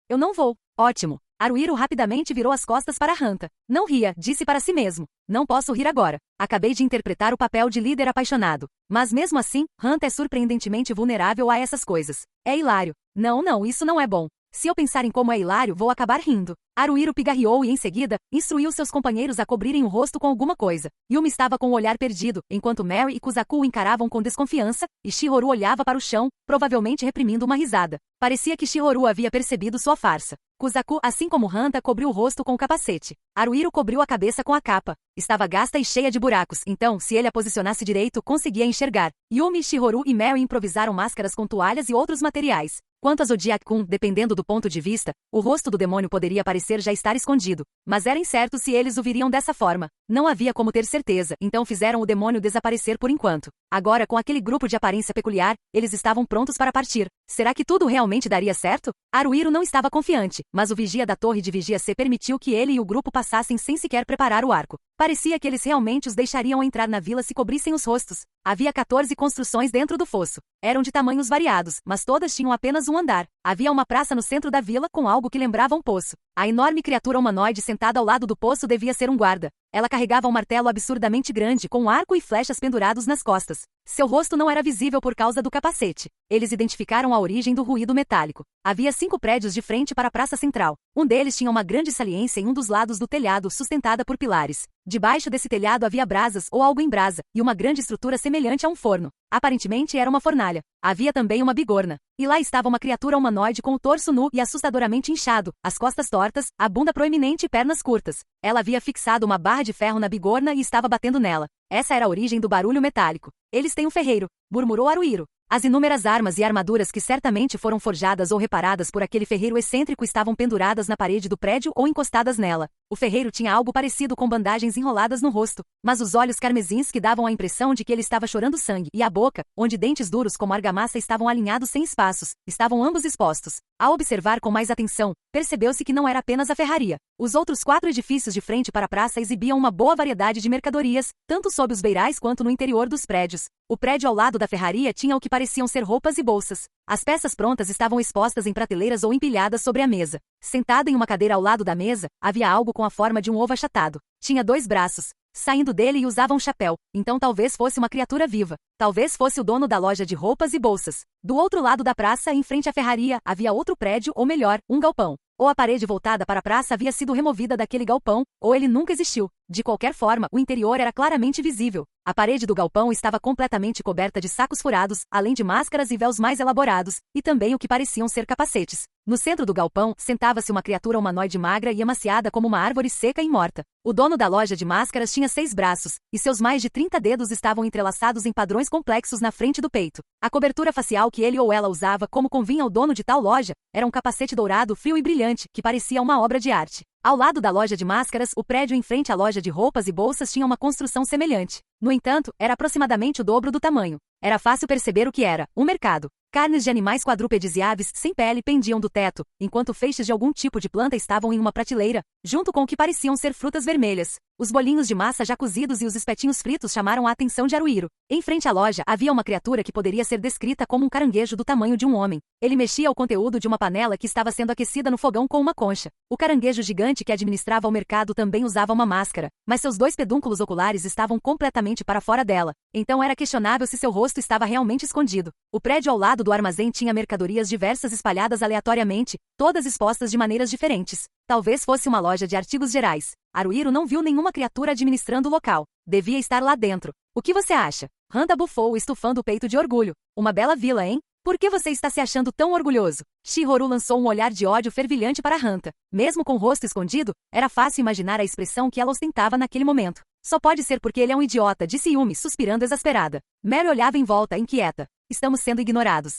Eu não vou. Ótimo. Haruhiro rapidamente virou as costas para Hanta. Não ria, disse para si mesmo. Não posso rir agora. Acabei de interpretar o papel de líder apaixonado. Mas mesmo assim, Hanta é surpreendentemente vulnerável a essas coisas. É hilário. Não, isso não é bom. Se eu pensar em como é hilário, vou acabar rindo. Haruhiro pigarreou e, em seguida, instruiu seus companheiros a cobrirem o rosto com alguma coisa. Yumi estava com o olhar perdido, enquanto Mary e Kuzaku o encaravam com desconfiança, e Shihoru olhava para o chão, provavelmente reprimindo uma risada. Parecia que Shihoru havia percebido sua farsa. Kuzaku, assim como Hanta, cobriu o rosto com o capacete. Haruhiro cobriu a cabeça com a capa. Estava gasta e cheia de buracos, então, se ele a posicionasse direito, conseguia enxergar. Yumi, Shihoru e Mary improvisaram máscaras com toalhas e outros materiais. Quanto a Zodiac-kun, dependendo do ponto de vista, o rosto do demônio poderia parecer já estar escondido. Mas era incerto se eles o viriam dessa forma. Não havia como ter certeza, então fizeram o demônio desaparecer por enquanto. Agora, com aquele grupo de aparência peculiar, eles estavam prontos para partir. Será que tudo realmente daria certo? Haruhiro não estava confiante, mas o vigia da torre de vigia C permitiu que ele e o grupo passassem sem sequer preparar o arco. Parecia que eles realmente os deixariam entrar na vila se cobrissem os rostos. Havia 14 construções dentro do fosso. Eram de tamanhos variados, mas todas tinham apenas um andar. Havia uma praça no centro da vila com algo que lembrava um poço. A enorme criatura humanoide sentada ao lado do poço devia ser um guarda. Ela carregava um martelo absurdamente grande com um arco e flechas pendurados nas costas. Seu rosto não era visível por causa do capacete. Eles identificaram a origem do ruído metálico. Havia 5 prédios de frente para a praça central. Um deles tinha uma grande saliência em um dos lados do telhado, sustentada por pilares. Debaixo desse telhado havia brasas ou algo em brasa, e uma grande estrutura semelhante a um forno. Aparentemente era uma fornalha. Havia também uma bigorna. E lá estava uma criatura humanoide com o torso nu e assustadoramente inchado, as costas tortas, a bunda proeminente e pernas curtas. Ela havia fixado uma barra de ferro na bigorna e estava batendo nela. Essa era a origem do barulho metálico. Eles têm um ferreiro, murmurou Haruhiro. As inúmeras armas e armaduras que certamente foram forjadas ou reparadas por aquele ferreiro excêntrico estavam penduradas na parede do prédio ou encostadas nela. O ferreiro tinha algo parecido com bandagens enroladas no rosto, mas os olhos carmesins que davam a impressão de que ele estava chorando sangue, e a boca, onde dentes duros como argamassa estavam alinhados sem espaços, estavam ambos expostos. Ao observar com mais atenção, percebeu-se que não era apenas a ferraria. Os outros 4 edifícios de frente para a praça exibiam uma boa variedade de mercadorias, tanto sob os beirais quanto no interior dos prédios. O prédio ao lado da ferraria tinha o que pareciam ser roupas e bolsas. As peças prontas estavam expostas em prateleiras ou empilhadas sobre a mesa. Sentado em uma cadeira ao lado da mesa, havia algo com a forma de um ovo achatado. Tinha 2 braços. Saindo dele e usava um chapéu, então talvez fosse uma criatura viva. Talvez fosse o dono da loja de roupas e bolsas. Do outro lado da praça, em frente à ferraria, havia outro prédio, ou melhor, um galpão. Ou a parede voltada para a praça havia sido removida daquele galpão, ou ele nunca existiu. De qualquer forma, o interior era claramente visível. A parede do galpão estava completamente coberta de sacos furados, além de máscaras e véus mais elaborados, e também o que pareciam ser capacetes. No centro do galpão, sentava-se uma criatura humanoide magra e emaciada como uma árvore seca e morta. O dono da loja de máscaras tinha 6 braços, e seus mais de 30 dedos estavam entrelaçados em padrões complexos na frente do peito. A cobertura facial que ele ou ela usava, como convinha ao dono de tal loja, era um capacete dourado frio e brilhante, que parecia uma obra de arte. Ao lado da loja de máscaras, o prédio em frente à loja de roupas e bolsas tinha uma construção semelhante. No entanto, era aproximadamente o dobro do tamanho. Era fácil perceber o que era: um mercado. Carnes de animais quadrúpedes e aves sem pele pendiam do teto, enquanto feixes de algum tipo de planta estavam em uma prateleira, junto com o que pareciam ser frutas vermelhas. Os bolinhos de massa já cozidos e os espetinhos fritos chamaram a atenção de Haruhiro. Em frente à loja, havia uma criatura que poderia ser descrita como um caranguejo do tamanho de um homem. Ele mexia o conteúdo de uma panela que estava sendo aquecida no fogão com uma concha. O caranguejo gigante que administrava o mercado também usava uma máscara, mas seus 2 pedúnculos oculares estavam completamente para fora dela. Então era questionável se seu rosto estava realmente escondido. O prédio ao lado do armazém tinha mercadorias diversas espalhadas aleatoriamente, todas expostas de maneiras diferentes. Talvez fosse uma loja de artigos gerais. Haruhiro não viu nenhuma criatura administrando o local. Devia estar lá dentro. O que você acha? Hanta bufou, estufando o peito de orgulho. Uma bela vila, hein? Por que você está se achando tão orgulhoso? Shihoru lançou um olhar de ódio fervilhante para Hanta. Mesmo com o rosto escondido, era fácil imaginar a expressão que ela ostentava naquele momento. Só pode ser porque ele é um idiota, disse Yumi, suspirando exasperada. Mary olhava em volta, inquieta. Estamos sendo ignorados.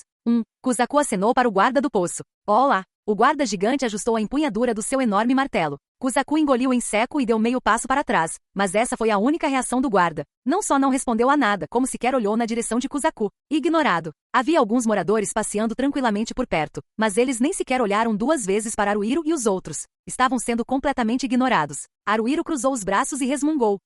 Kusaku acenou para o guarda do poço. Olá! O guarda gigante ajustou a empunhadura do seu enorme martelo. Kusaku engoliu em seco e deu meio passo para trás, mas essa foi a única reação do guarda. Não só não respondeu a nada, como sequer olhou na direção de Kusaku. Ignorado. Havia alguns moradores passeando tranquilamente por perto, mas eles nem sequer olharam 2 vezes para Haruhiro e os outros. Estavam sendo completamente ignorados. Haruhiro cruzou os braços e resmungou.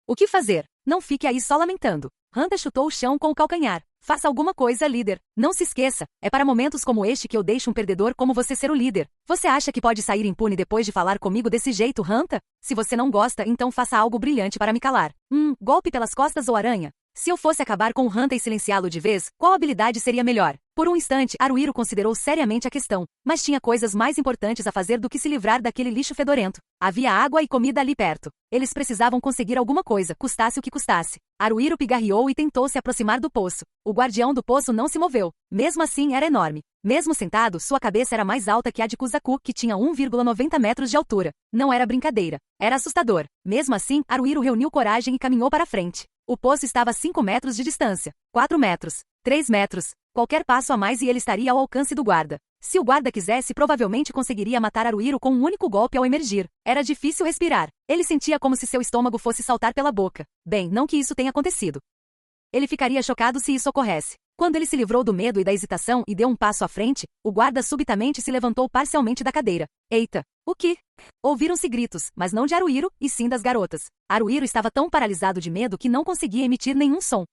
O que fazer? Não fique aí só lamentando. Hanta chutou o chão com o calcanhar. Faça alguma coisa, líder. Não se esqueça, é para momentos como este que eu deixo um perdedor como você ser o líder. Você acha que pode sair impune depois de falar comigo desse jeito, Hanta? Se você não gosta, então faça algo brilhante para me calar. Golpe pelas costas ou aranha? Se eu fosse acabar com o Hanta e silenciá-lo de vez, qual habilidade seria melhor? Por um instante, Haruhiro considerou seriamente a questão, mas tinha coisas mais importantes a fazer do que se livrar daquele lixo fedorento. Havia água e comida ali perto. Eles precisavam conseguir alguma coisa, custasse o que custasse. Haruhiro pigarreou e tentou se aproximar do poço. O guardião do poço não se moveu. Mesmo assim, era enorme. Mesmo sentado, sua cabeça era mais alta que a de Kusaku, que tinha 1,90 metros de altura. Não era brincadeira. Era assustador. Mesmo assim, Haruhiro reuniu coragem e caminhou para frente. O poço estava a 5 metros de distância. 4 metros. 3 metros. Qualquer passo a mais e ele estaria ao alcance do guarda. Se o guarda quisesse, provavelmente conseguiria matar Haruhiro com um único golpe ao emergir. Era difícil respirar. Ele sentia como se seu estômago fosse saltar pela boca. Bem, não que isso tenha acontecido. Ele ficaria chocado se isso ocorresse. Quando ele se livrou do medo e da hesitação e deu um passo à frente, o guarda subitamente se levantou parcialmente da cadeira. Eita! O que? Ouviram-se gritos, mas não de Haruhiro, e sim das garotas. Haruhiro estava tão paralisado de medo que não conseguia emitir nenhum som.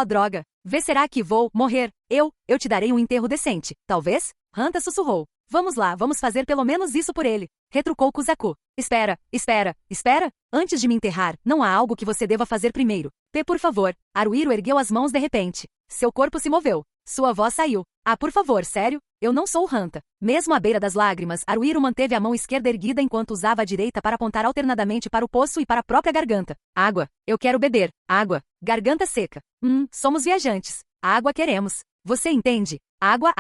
Droga! Vê, será que vou morrer? Eu te darei um enterro decente, talvez? Hanta sussurrou. Vamos lá, vamos fazer pelo menos isso por ele. Retrucou Kusaku. Espera. Antes de me enterrar, não há algo que você deva fazer primeiro. Por favor. Haruhiro ergueu as mãos de repente. Seu corpo se moveu. Sua voz saiu. Por favor, sério? Eu não sou o Hanta. Mesmo à beira das lágrimas, Haruhiro manteve a mão esquerda erguida enquanto usava a direita para apontar alternadamente para o poço e para a própria garganta. Água. Eu quero beber. Água. Garganta seca. Somos viajantes. Água queremos. Você entende? Água.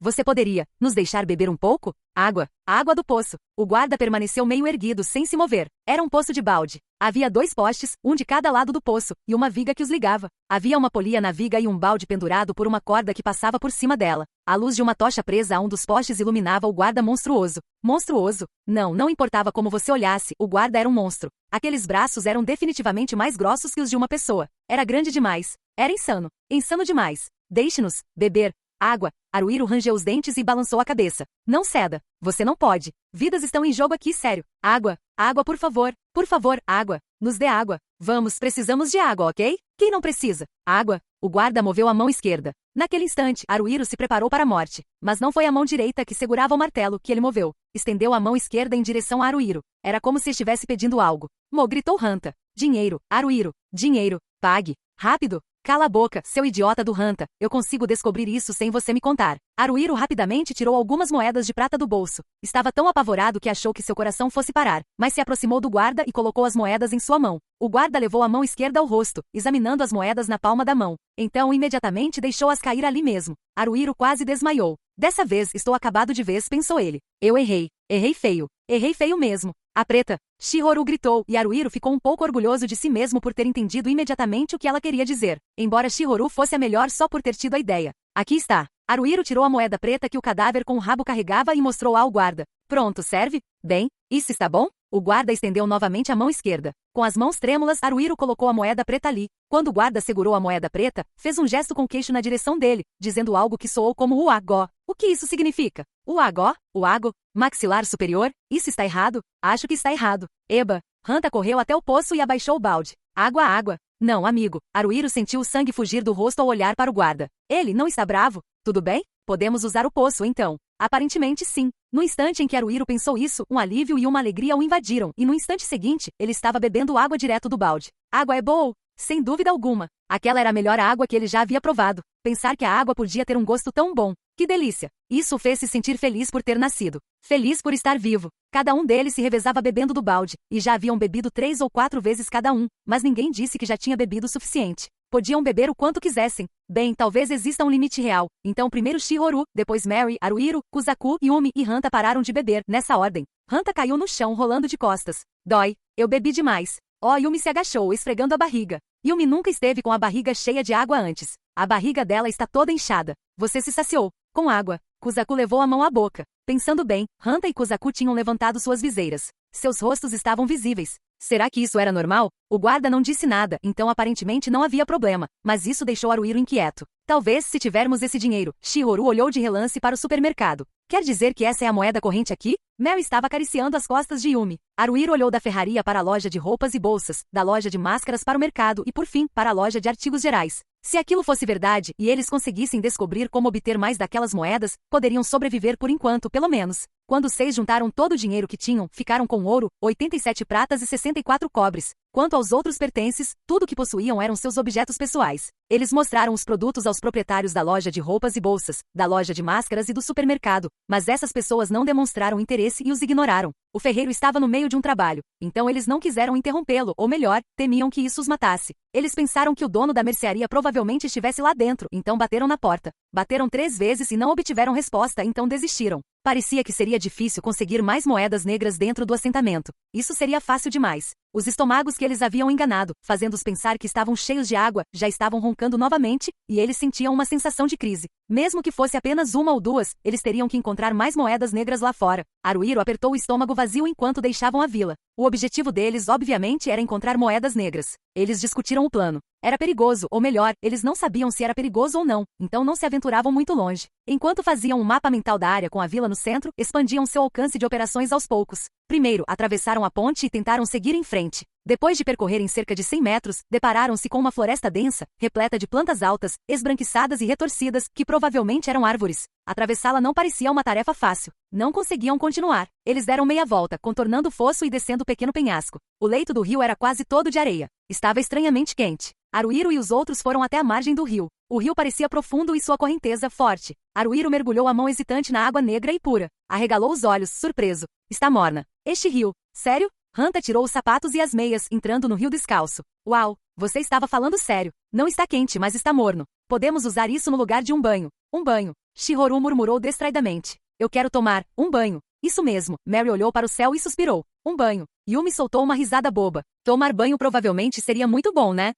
Você poderia nos deixar beber um pouco? Água do poço. O guarda permaneceu meio erguido sem se mover. Era um poço de balde. Havia 2 postes, um de cada lado do poço, e uma viga que os ligava. Havia uma polia na viga e um balde pendurado por uma corda que passava por cima dela. A luz de uma tocha presa a um dos postes iluminava o guarda monstruoso. Monstruoso? Não importava como você olhasse, o guarda era um monstro. Aqueles braços eram definitivamente mais grossos que os de uma pessoa. Era grande demais. Era insano. Insano demais. Deixe-nos beber água. Haruhiro rangeu os dentes e balançou a cabeça. Não ceda. Você não pode. Vidas estão em jogo aqui, sério. Água, por favor. Por favor, água. Nos dê água. Vamos, precisamos de água, ok? Quem não precisa? Água. O guarda moveu a mão esquerda. Naquele instante, Haruhiro se preparou para a morte. Mas não foi a mão direita que segurava o martelo que ele moveu. Estendeu a mão esquerda em direção a Haruhiro. Era como se estivesse pedindo algo. Gritou Hanta. Dinheiro, Haruhiro. Dinheiro. Pague. Rápido. Cala a boca, seu idiota do Hanta, eu consigo descobrir isso sem você me contar. Haruhiro rapidamente tirou algumas moedas de prata do bolso. Estava tão apavorado que achou que seu coração fosse parar, mas se aproximou do guarda e colocou as moedas em sua mão. O guarda levou a mão esquerda ao rosto, examinando as moedas na palma da mão. Então imediatamente deixou-as cair ali mesmo. Haruhiro quase desmaiou. Dessa vez estou acabado de vez, pensou ele. Eu errei. Errei feio. Errei feio mesmo. A preta. Shihoru gritou, e Haruhiro ficou um pouco orgulhoso de si mesmo por ter entendido imediatamente o que ela queria dizer, embora Shihoru fosse a melhor só por ter tido a ideia. Aqui está. Haruhiro tirou a moeda preta que o cadáver com o rabo carregava e mostrou ao guarda. Pronto, serve? Bem, isso está bom? O guarda estendeu novamente a mão esquerda. Com as mãos trêmulas, Haruhiro colocou a moeda preta ali. Quando o guarda segurou a moeda preta, fez um gesto com o queixo na direção dele, dizendo algo que soou como uagó. O que isso significa? Uagó? Uago? Maxilar superior? Isso está errado? Acho que está errado. Eba! Hanta correu até o poço e abaixou o balde. Água, água. Não, amigo. Haruhiro sentiu o sangue fugir do rosto ao olhar para o guarda. Ele não está bravo? Tudo bem? Podemos usar o poço então. Aparentemente sim. No instante em que Haruhiro pensou isso, um alívio e uma alegria o invadiram, e no instante seguinte, ele estava bebendo água direto do balde. Água é boa? Sem dúvida alguma. Aquela era a melhor água que ele já havia provado. Pensar que a água podia ter um gosto tão bom. Que delícia! Isso o fez se sentir feliz por ter nascido. Feliz por estar vivo. Cada um deles se revezava bebendo do balde, e já haviam bebido 3 ou 4 vezes cada um, mas ninguém disse que já tinha bebido o suficiente. Podiam beber o quanto quisessem. Bem, talvez exista um limite real. Então primeiro Shihoru, depois Mary, Haruhiro, Kuzaku, Yumi e Hanta pararam de beber, nessa ordem. Hanta caiu no chão rolando de costas. Dói. Eu bebi demais. Oh, Yumi se agachou, esfregando a barriga. Yumi nunca esteve com a barriga cheia de água antes. A barriga dela está toda inchada. Você se saciou. Com água. Kuzaku levou a mão à boca. Pensando bem, Hanta e Kuzaku tinham levantado suas viseiras. Seus rostos estavam visíveis. Será que isso era normal? O guarda não disse nada, então aparentemente não havia problema, mas isso deixou Haruhiro inquieto. Talvez se tivermos esse dinheiro. Shihoru olhou de relance para o supermercado. Quer dizer que essa é a moeda corrente aqui? Mel estava acariciando as costas de Yumi. Haruhiro olhou da ferraria para a loja de roupas e bolsas, da loja de máscaras para o mercado e por fim, para a loja de artigos gerais. Se aquilo fosse verdade e eles conseguissem descobrir como obter mais daquelas moedas, poderiam sobreviver por enquanto, pelo menos. Quando os 6 juntaram todo o dinheiro que tinham, ficaram com ouro, 87 pratas e 64 cobres. Quanto aos outros pertences, tudo que possuíam eram seus objetos pessoais. Eles mostraram os produtos aos proprietários da loja de roupas e bolsas, da loja de máscaras e do supermercado, mas essas pessoas não demonstraram interesse e os ignoraram. O ferreiro estava no meio de um trabalho, então eles não quiseram interrompê-lo, ou melhor, temiam que isso os matasse. Eles pensaram que o dono da mercearia provavelmente estivesse lá dentro, então bateram na porta. Bateram 3 vezes e não obtiveram resposta, então desistiram. Parecia que seria difícil conseguir mais moedas negras dentro do assentamento. Isso seria fácil demais. Os estômagos que eles haviam enganado, fazendo-os pensar que estavam cheios de água, já estavam roncando novamente, e eles sentiam uma sensação de crise. Mesmo que fosse apenas 1 ou 2, eles teriam que encontrar mais moedas negras lá fora. Haruhiro apertou o estômago vazio enquanto deixavam a vila. O objetivo deles, obviamente, era encontrar moedas negras. Eles discutiram o plano. Era perigoso, ou melhor, eles não sabiam se era perigoso ou não, então não se aventuravam muito longe. Enquanto faziam um mapa mental da área com a vila no centro, expandiam seu alcance de operações aos poucos. Primeiro, atravessaram a ponte e tentaram seguir em frente. Depois de percorrerem cerca de 100 metros, depararam-se com uma floresta densa, repleta de plantas altas, esbranquiçadas e retorcidas, que provavelmente eram árvores. Atravessá-la não parecia uma tarefa fácil. Não conseguiam continuar. Eles deram meia volta, contornando o fosso e descendo o pequeno penhasco. O leito do rio era quase todo de areia. Estava estranhamente quente. Haruhiro e os outros foram até a margem do rio. O rio parecia profundo e sua correnteza forte. Haruhiro mergulhou a mão hesitante na água negra e pura. Arregalou os olhos, surpreso. Está morna. Este rio. Sério? Hanta tirou os sapatos e as meias, entrando no rio descalço. Uau! Você estava falando sério. Não está quente, mas está morno. Podemos usar isso no lugar de um banho. Um banho. Shihoru murmurou distraidamente. Eu quero tomar um banho. Isso mesmo. Mary olhou para o céu e suspirou. Um banho. Yumi soltou uma risada boba. Tomar banho provavelmente seria muito bom, né?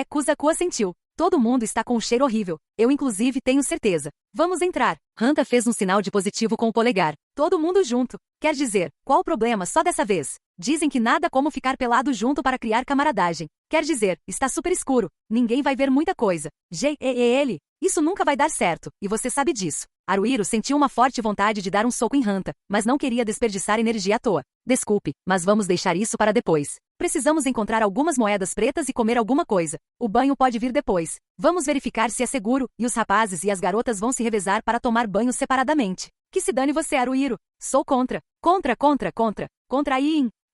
Kuzaku assentiu. Todo mundo está com um cheiro horrível. Eu inclusive tenho certeza. Vamos entrar. Hanta fez um sinal de positivo com o polegar. Todo mundo junto. Quer dizer, qual o problema só dessa vez? Dizem que nada como ficar pelado junto para criar camaradagem. Quer dizer, está super escuro. Ninguém vai ver muita coisa. Ele. Isso nunca vai dar certo, e você sabe disso. Haruhiro sentiu uma forte vontade de dar um soco em Hanta, mas não queria desperdiçar energia à toa. Desculpe, mas vamos deixar isso para depois. Precisamos encontrar algumas moedas pretas e comer alguma coisa. O banho pode vir depois. Vamos verificar se é seguro, e os rapazes e as garotas vão se revezar para tomar banho separadamente. Que se dane você, Haruhiro. Sou contra. Contra. Contra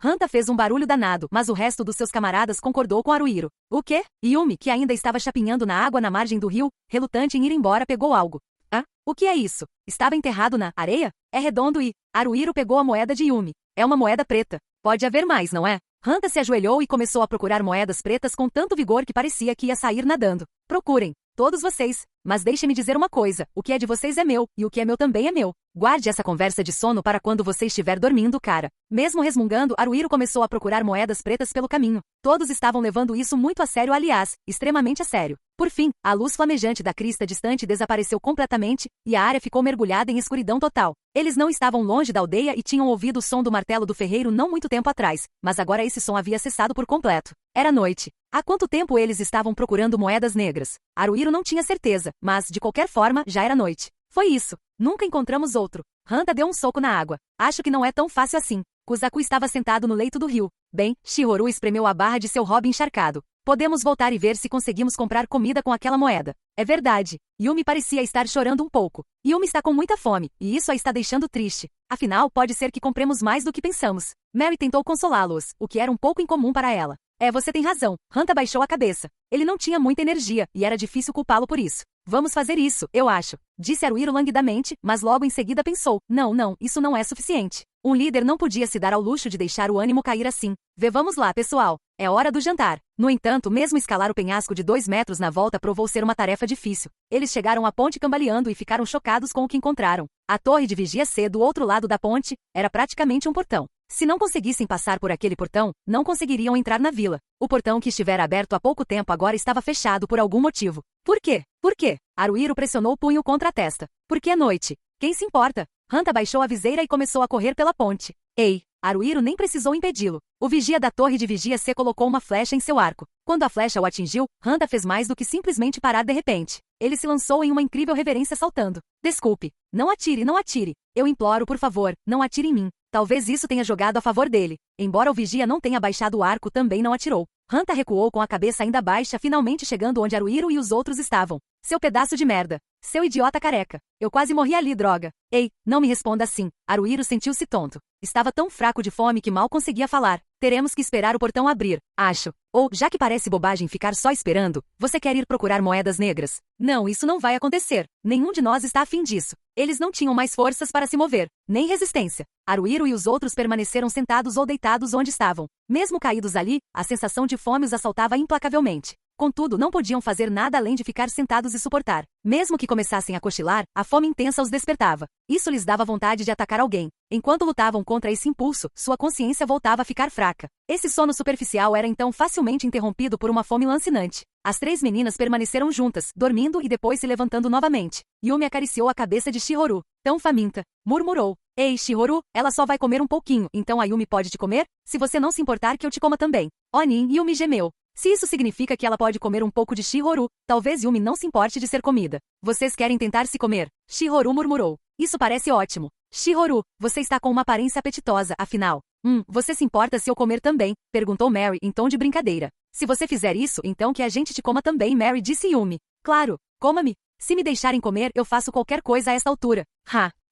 Hanta fez um barulho danado, mas o resto dos seus camaradas concordou com Haruhiro. O quê? Yumi, que ainda estava chapinhando na água na margem do rio, relutante em ir embora, pegou algo. Ah? O que é isso? Estava enterrado na areia? É redondo e... Haruhiro pegou a moeda de Yumi. É uma moeda preta. Pode haver mais, não é? Hanta se ajoelhou e começou a procurar moedas pretas com tanto vigor que parecia que ia sair nadando. Procurem. Todos vocês. Mas deixe-me dizer uma coisa, o que é de vocês é meu, e o que é meu também é meu. Guarde essa conversa de sono para quando você estiver dormindo, cara. Mesmo resmungando, Haruhiro começou a procurar moedas pretas pelo caminho. Todos estavam levando isso muito a sério, aliás, extremamente a sério. Por fim, a luz flamejante da crista distante desapareceu completamente, e a área ficou mergulhada em escuridão total. Eles não estavam longe da aldeia e tinham ouvido o som do martelo do ferreiro não muito tempo atrás, mas agora esse som havia cessado por completo. Era noite. Há quanto tempo eles estavam procurando moedas negras? Haruhiro não tinha certeza, mas, de qualquer forma, já era noite. Foi isso. Nunca encontramos outro. Hanta deu um soco na água. Acho que não é tão fácil assim. Kuzaku estava sentado no leito do rio. Bem, Shihoru espremeu a barra de seu hobby encharcado. Podemos voltar e ver se conseguimos comprar comida com aquela moeda. É verdade. Yumi parecia estar chorando um pouco. Yumi está com muita fome, e isso a está deixando triste. Afinal, pode ser que compremos mais do que pensamos. Mary tentou consolá-los, o que era um pouco incomum para ela. Você tem razão. Hanta baixou a cabeça. Ele não tinha muita energia, e era difícil culpá-lo por isso. Vamos fazer isso, eu acho. Disse Haruhiro languidamente, mas logo em seguida pensou, não, isso não é suficiente. Um líder não podia se dar ao luxo de deixar o ânimo cair assim. Vamos lá, pessoal. É hora do jantar. No entanto, mesmo escalar o penhasco de 2 metros na volta provou ser uma tarefa difícil. Eles chegaram à ponte cambaleando e ficaram chocados com o que encontraram. A torre de vigia C do outro lado da ponte era praticamente um portão. Se não conseguissem passar por aquele portão, não conseguiriam entrar na vila. O portão que estivera aberto há pouco tempo agora estava fechado por algum motivo. Por quê? Por quê? Haruhiro pressionou o punho contra a testa. Porque é noite. Quem se importa? Hanta baixou a viseira e começou a correr pela ponte. Ei! Haruhiro nem precisou impedi-lo. O vigia da torre de vigia C colocou uma flecha em seu arco. Quando a flecha o atingiu, Hanta fez mais do que simplesmente parar de repente. Ele se lançou em uma incrível reverência saltando. Desculpe. Não atire, não atire. Eu imploro, por favor, não atire em mim. Talvez isso tenha jogado a favor dele. Embora o vigia não tenha baixado o arco, também não atirou. Hanta recuou com a cabeça ainda baixa, finalmente chegando onde Haruhiro e os outros estavam. Seu pedaço de merda. Seu idiota careca. Eu quase morri ali, droga. Ei, não me responda assim. Haruhiro sentiu-se tonto. Estava tão fraco de fome que mal conseguia falar. Teremos que esperar o portão abrir, acho. Ou, já que parece bobagem ficar só esperando, você quer ir procurar moedas negras? Não, isso não vai acontecer. Nenhum de nós está afim disso. Eles não tinham mais forças para se mover, nem resistência. Haruhiro e os outros permaneceram sentados ou deitados onde estavam. Mesmo caídos ali, a sensação de fome os assaltava implacavelmente. Contudo, não podiam fazer nada além de ficar sentados e suportar. Mesmo que começassem a cochilar, a fome intensa os despertava. Isso lhes dava vontade de atacar alguém. Enquanto lutavam contra esse impulso, sua consciência voltava a ficar fraca. Esse sono superficial era então facilmente interrompido por uma fome lancinante. As 3 meninas permaneceram juntas, dormindo e depois se levantando novamente. Yumi acariciou a cabeça de Shihoru. Tão faminta. Murmurou. Ei, Shihoru, ela só vai comer um pouquinho, então a Yumi pode te comer? Se você não se importar que eu te coma também. Onin, Yumi gemeu. Se isso significa que ela pode comer um pouco de Shihoru, talvez Yumi não se importe de ser comida. Vocês querem tentar se comer? Shihoru murmurou. Isso parece ótimo. Shihoru, você está com uma aparência apetitosa, afinal. Você se importa se eu comer também? Perguntou Mary em tom de brincadeira. Se você fizer isso, então que a gente te coma também, Mary, disse Yumi. Claro, coma-me. Se me deixarem comer, eu faço qualquer coisa a esta altura.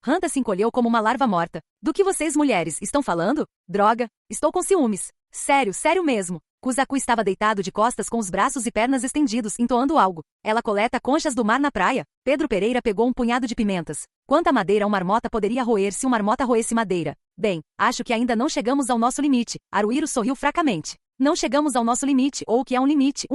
Hanta se encolheu como uma larva morta. Do que vocês mulheres estão falando? Droga, estou com ciúmes. Sério mesmo. Kuzaku estava deitado de costas com os braços e pernas estendidos, entoando algo. Ela coleta conchas do mar na praia. Pedro Pereira pegou um punhado de pimentas. Quanta madeira uma marmota poderia roer se uma marmota roesse madeira? Bem, acho que ainda não chegamos ao nosso limite. Haruhiro sorriu fracamente. Não chegamos ao nosso limite, ou o que é um limite,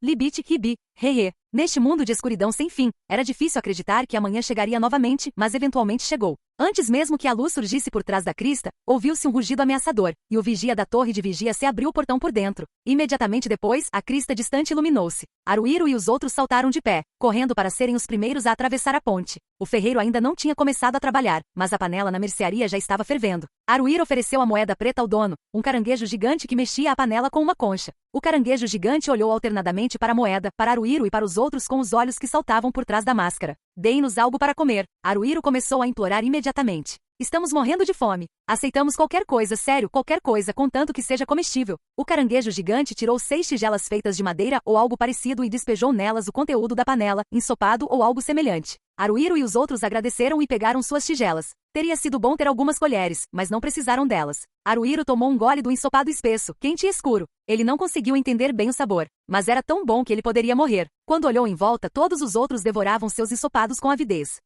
libite, ribi, hehe. Neste mundo de escuridão sem fim, era difícil acreditar que amanhã chegaria novamente, mas eventualmente chegou. Antes mesmo que a luz surgisse por trás da crista, ouviu-se um rugido ameaçador, e o vigia da torre de vigia se abriu o portão por dentro. Imediatamente depois, a crista distante iluminou-se. Haruhiro e os outros saltaram de pé, correndo para serem os primeiros a atravessar a ponte. O ferreiro ainda não tinha começado a trabalhar, mas a panela na mercearia já estava fervendo. Haruhiro ofereceu a moeda preta ao dono, um caranguejo gigante que mexia a panela com uma concha. O caranguejo gigante olhou alternadamente para a moeda, para Haruhiro e para os outros com os olhos que saltavam por trás da máscara. Deem-nos algo para comer. Haruhiro começou a implorar imediatamente. Estamos morrendo de fome. Aceitamos qualquer coisa, sério, qualquer coisa, contanto que seja comestível. O caranguejo gigante tirou 6 tigelas feitas de madeira ou algo parecido e despejou nelas o conteúdo da panela, ensopado ou algo semelhante. Haruhiro e os outros agradeceram e pegaram suas tigelas. Teria sido bom ter algumas colheres, mas não precisaram delas. Haruhiro tomou um gole do ensopado espesso, quente e escuro. Ele não conseguiu entender bem o sabor, mas era tão bom que ele poderia morrer. Quando olhou em volta, todos os outros devoravam seus ensopados com avidez.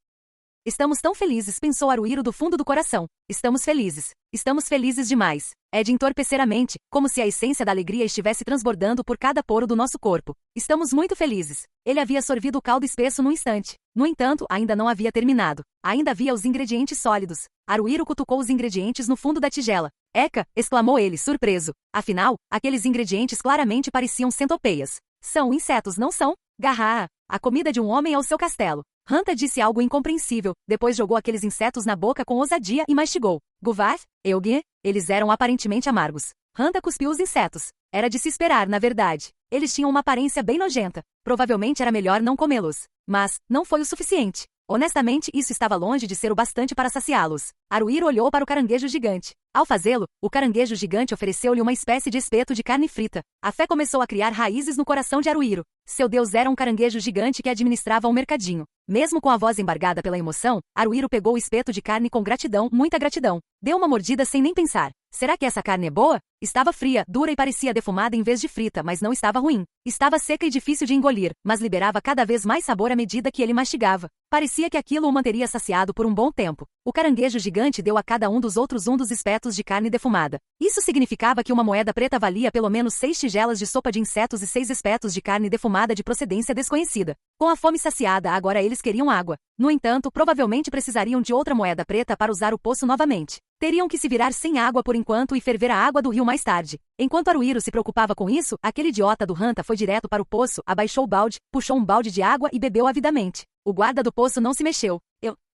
Estamos tão felizes, pensou Haruhiro do fundo do coração. Estamos felizes. Estamos felizes demais. É de entorpecer a mente, como se a essência da alegria estivesse transbordando por cada poro do nosso corpo. Estamos muito felizes. Ele havia sorvido o caldo espesso num instante. No entanto, ainda não havia terminado. Ainda havia os ingredientes sólidos. Haruhiro cutucou os ingredientes no fundo da tigela. Eca! Exclamou ele, surpreso. Afinal, aqueles ingredientes claramente pareciam centopeias. São insetos, não são? Garra! A comida de um homem é o seu castelo. Hanta disse algo incompreensível, depois jogou aqueles insetos na boca com ousadia e mastigou. Guvar? Euge? Eles eram aparentemente amargos. Hanta cuspiu os insetos. Era de se esperar, na verdade. Eles tinham uma aparência bem nojenta. Provavelmente era melhor não comê-los. Mas, não foi o suficiente. Honestamente, isso estava longe de ser o bastante para saciá-los. Haruhiro olhou para o caranguejo gigante. Ao fazê-lo, o caranguejo gigante ofereceu-lhe uma espécie de espeto de carne frita. A fé começou a criar raízes no coração de Haruhiro. Seu deus era um caranguejo gigante que administrava um mercadinho. Mesmo com a voz embargada pela emoção, Haruhiro pegou o espeto de carne com gratidão, muita gratidão. Deu uma mordida sem nem pensar. Será que essa carne é boa? Estava fria, dura e parecia defumada em vez de frita, mas não estava ruim. Estava seca e difícil de engolir, mas liberava cada vez mais sabor à medida que ele mastigava. Parecia que aquilo o manteria saciado por um bom tempo. O caranguejo gigante deu a cada um dos outros um dos espetos de carne defumada. Isso significava que uma moeda preta valia pelo menos 6 tigelas de sopa de insetos e 6 espetos de carne defumada de procedência desconhecida. Com a fome saciada, agora eles queriam água. No entanto, provavelmente precisariam de outra moeda preta para usar o poço novamente. Teriam que se virar sem água por enquanto e ferver a água do rio mais tarde. Enquanto Haruhiro se preocupava com isso, aquele idiota do Hanta foi direto para o poço, abaixou o balde, puxou um balde de água e bebeu avidamente. O guarda do poço não se mexeu.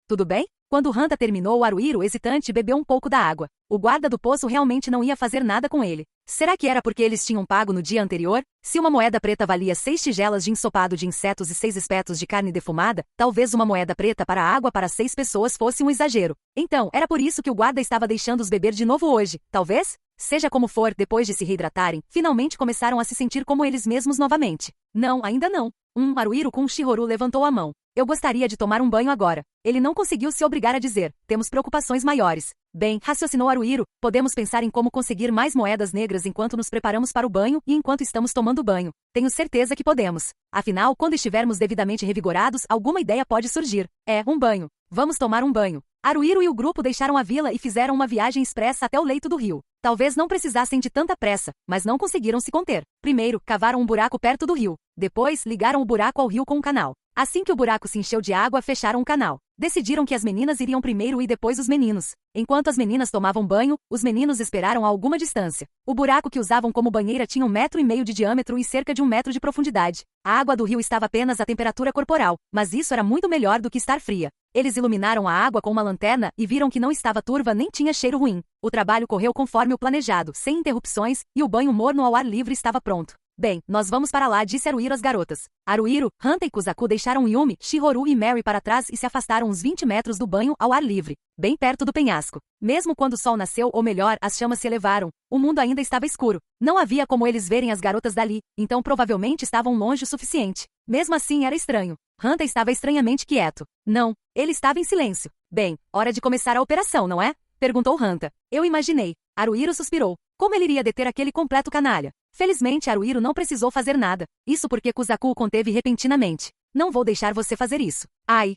Tudo bem? Quando Hanta terminou, Haruhiro, hesitante, bebeu um pouco da água. O guarda do poço realmente não ia fazer nada com ele. Será que era porque eles tinham pago no dia anterior? Se uma moeda preta valia 6 tigelas de ensopado de insetos e 6 espetos de carne defumada, talvez uma moeda preta para a água para 6 pessoas fosse um exagero. Então, era por isso que o guarda estava deixando-os beber de novo hoje, talvez? Seja como for, depois de se reidratarem, finalmente começaram a se sentir como eles mesmos novamente. Não, ainda não. Haruhiro com Shihoru levantou a mão. Eu gostaria de tomar um banho agora. Ele não conseguiu se obrigar a dizer. Temos preocupações maiores. Bem, raciocinou Haruhiro, podemos pensar em como conseguir mais moedas negras enquanto nos preparamos para o banho e enquanto estamos tomando banho. Tenho certeza que podemos. Afinal, quando estivermos devidamente revigorados, alguma ideia pode surgir. Um banho. Vamos tomar um banho. Haruhiro e o grupo deixaram a vila e fizeram uma viagem expressa até o leito do rio. Talvez não precisassem de tanta pressa, mas não conseguiram se conter. Primeiro, cavaram um buraco perto do rio. Depois, ligaram o buraco ao rio com um canal. Assim que o buraco se encheu de água, fecharam o canal. Decidiram que as meninas iriam primeiro e depois os meninos. Enquanto as meninas tomavam banho, os meninos esperaram a alguma distância. O buraco que usavam como banheira tinha 1,5 metro de diâmetro e cerca de 1 metro de profundidade. A água do rio estava apenas à temperatura corporal, mas isso era muito melhor do que estar fria. Eles iluminaram a água com uma lanterna e viram que não estava turva nem tinha cheiro ruim. O trabalho correu conforme o planejado, sem interrupções, e o banho morno ao ar livre estava pronto. Bem, nós vamos para lá, disse Haruhiro às garotas. Haruhiro, Hanta e Kuzaku deixaram Yumi, Shihoru e Mary para trás e se afastaram uns 20 metros do banho ao ar livre, bem perto do penhasco. Mesmo quando o sol nasceu, ou melhor, as chamas se elevaram, o mundo ainda estava escuro. Não havia como eles verem as garotas dali, então provavelmente estavam longe o suficiente. Mesmo assim era estranho. Hanta estava estranhamente quieto. Não, ele estava em silêncio. Bem, hora de começar a operação, não é? Perguntou Hanta. Eu imaginei. Haruhiro suspirou. Como ele iria deter aquele completo canalha? Felizmente Haruhiro não precisou fazer nada. Isso porque Kuzaku o conteve repentinamente. Não vou deixar você fazer isso. Ai.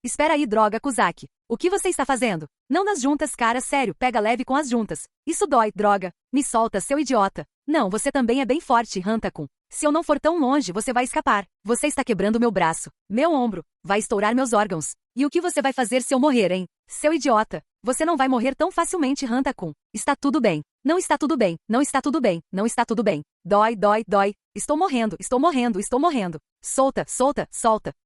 Espera aí, droga, Kuzaki. O que você está fazendo? Não nas juntas, cara, sério, pega leve com as juntas. Isso dói, droga. Me solta, seu idiota. Não, você também é bem forte, Hanta-kun. Se eu não for tão longe, você vai escapar. Você está quebrando meu braço. Meu ombro. Vai estourar meus órgãos. E o que você vai fazer se eu morrer, hein? Seu idiota. Você não vai morrer tão facilmente, Hanta-kun. Está tudo bem. Não está tudo bem. Não está tudo bem. Não está tudo bem. Dói. Estou morrendo. Solta.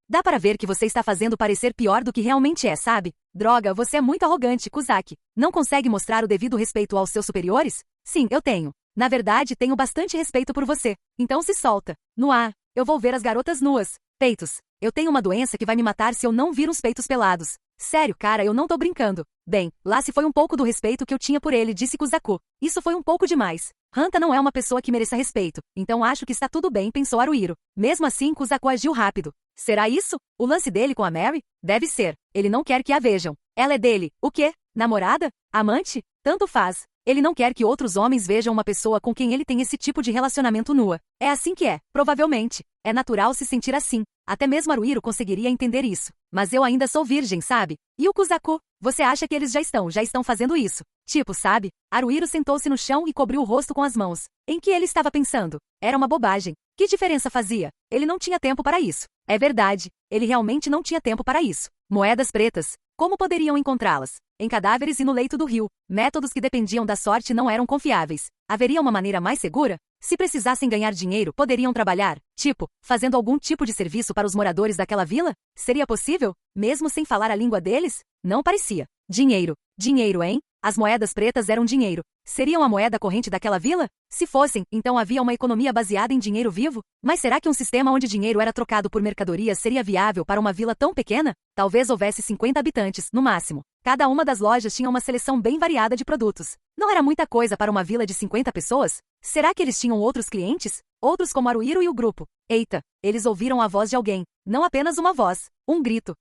Dá para ver que você está fazendo parecer pior do que realmente é, sabe? Droga, você é muito arrogante, Kuzaki. Não consegue mostrar o devido respeito aos seus superiores? Sim, eu tenho. Na verdade, tenho bastante respeito por você. Então se solta. No ar, eu vou ver as garotas nuas. Peitos. Eu tenho uma doença que vai me matar se eu não vir uns peitos pelados. Sério, cara, eu não tô brincando. Bem, lá se foi um pouco do respeito que eu tinha por ele, disse Kuzaku. Isso foi um pouco demais. Hanta não é uma pessoa que mereça respeito, então acho que está tudo bem, pensou Haruhiro. Mesmo assim, Kuzaku agiu rápido. Será isso? O lance dele com a Mary? Deve ser. Ele não quer que a vejam. Ela é dele. O quê? Namorada? Amante? Tanto faz. Ele não quer que outros homens vejam uma pessoa com quem ele tem esse tipo de relacionamento nua. É assim que é, provavelmente. É natural se sentir assim. Até mesmo Haruhiro conseguiria entender isso. Mas eu ainda sou virgem, sabe? E o Kuzaku? Você acha que eles já estão fazendo isso? Tipo, sabe? Haruhiro sentou-se no chão e cobriu o rosto com as mãos. Em que ele estava pensando? Era uma bobagem. Que diferença fazia? Ele não tinha tempo para isso. É verdade. Ele realmente não tinha tempo para isso. Moedas pretas. Como poderiam encontrá-las? Em cadáveres e no leito do rio. Métodos que dependiam da sorte não eram confiáveis. Haveria uma maneira mais segura? Se precisassem ganhar dinheiro, poderiam trabalhar, tipo, fazendo algum tipo de serviço para os moradores daquela vila? Seria possível? Mesmo sem falar a língua deles? Não parecia. Dinheiro. Dinheiro, hein? As moedas pretas eram dinheiro. Seriam a moeda corrente daquela vila? Se fossem, então havia uma economia baseada em dinheiro vivo? Mas será que um sistema onde dinheiro era trocado por mercadorias seria viável para uma vila tão pequena? Talvez houvesse 50 habitantes, no máximo. Cada uma das lojas tinha uma seleção bem variada de produtos. Não era muita coisa para uma vila de 50 pessoas? Será que eles tinham outros clientes? Outros como Haruhiro e o grupo. Eita, eles ouviram a voz de alguém. Não apenas uma voz. Um grito.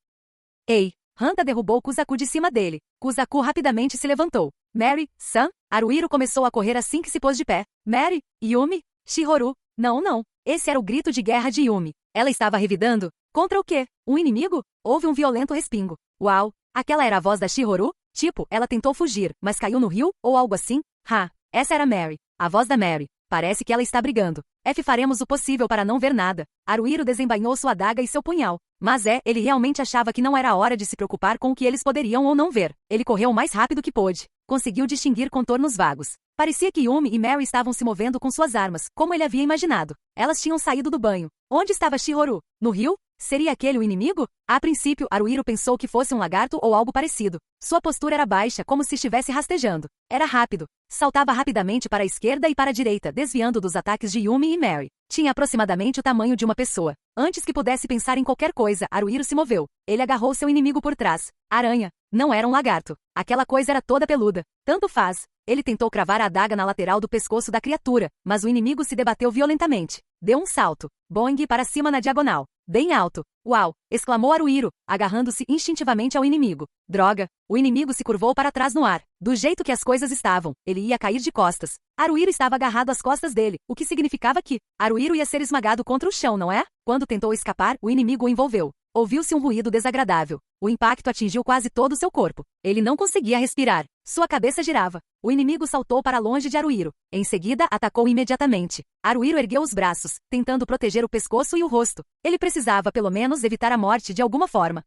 Ei! Hanta derrubou Kuzaku de cima dele. Kuzaku rapidamente se levantou. Mary, Sam? Haruhiro começou a correr assim que se pôs de pé. Mary? Yumi? Shihoru? Não. Esse era o grito de guerra de Yumi. Ela estava revidando? Contra o quê? Um inimigo? Houve um violento respingo. Uau! Aquela era a voz da Shihoru? Tipo, ela tentou fugir, mas caiu no rio? Ou algo assim? Essa era Mary. A voz da Mary. Parece que ela está brigando. Faremos o possível para não ver nada. Haruhiro desembainhou sua adaga e seu punhal. Mas ele realmente achava que não era a hora de se preocupar com o que eles poderiam ou não ver. Ele correu o mais rápido que pôde. Conseguiu distinguir contornos vagos. Parecia que Yumi e Mary estavam se movendo com suas armas, como ele havia imaginado. Elas tinham saído do banho. Onde estava Shihoru? No rio? Seria aquele o inimigo? A princípio, Haruhiro pensou que fosse um lagarto ou algo parecido. Sua postura era baixa, como se estivesse rastejando. Era rápido. Saltava rapidamente para a esquerda e para a direita, desviando dos ataques de Yumi e Mary. Tinha aproximadamente o tamanho de uma pessoa. Antes que pudesse pensar em qualquer coisa, Haruhiro se moveu. Ele agarrou seu inimigo por trás. Aranha. Não era um lagarto. Aquela coisa era toda peluda. Tanto faz. Ele tentou cravar a adaga na lateral do pescoço da criatura, mas o inimigo se debateu violentamente. Deu um salto. Boing para cima na diagonal. Bem alto. Uau! Exclamou Haruhiro, agarrando-se instintivamente ao inimigo. Droga! O inimigo se curvou para trás no ar. Do jeito que as coisas estavam, ele ia cair de costas. Haruhiro estava agarrado às costas dele, o que significava que Haruhiro ia ser esmagado contra o chão, não é? Quando tentou escapar, o inimigo o envolveu. Ouviu-se um ruído desagradável. O impacto atingiu quase todo o seu corpo. Ele não conseguia respirar. Sua cabeça girava. O inimigo saltou para longe de Haruhiro. Em seguida, atacou imediatamente. Haruhiro ergueu os braços, tentando proteger o pescoço e o rosto. Ele precisava, pelo menos, evitar a morte de alguma forma.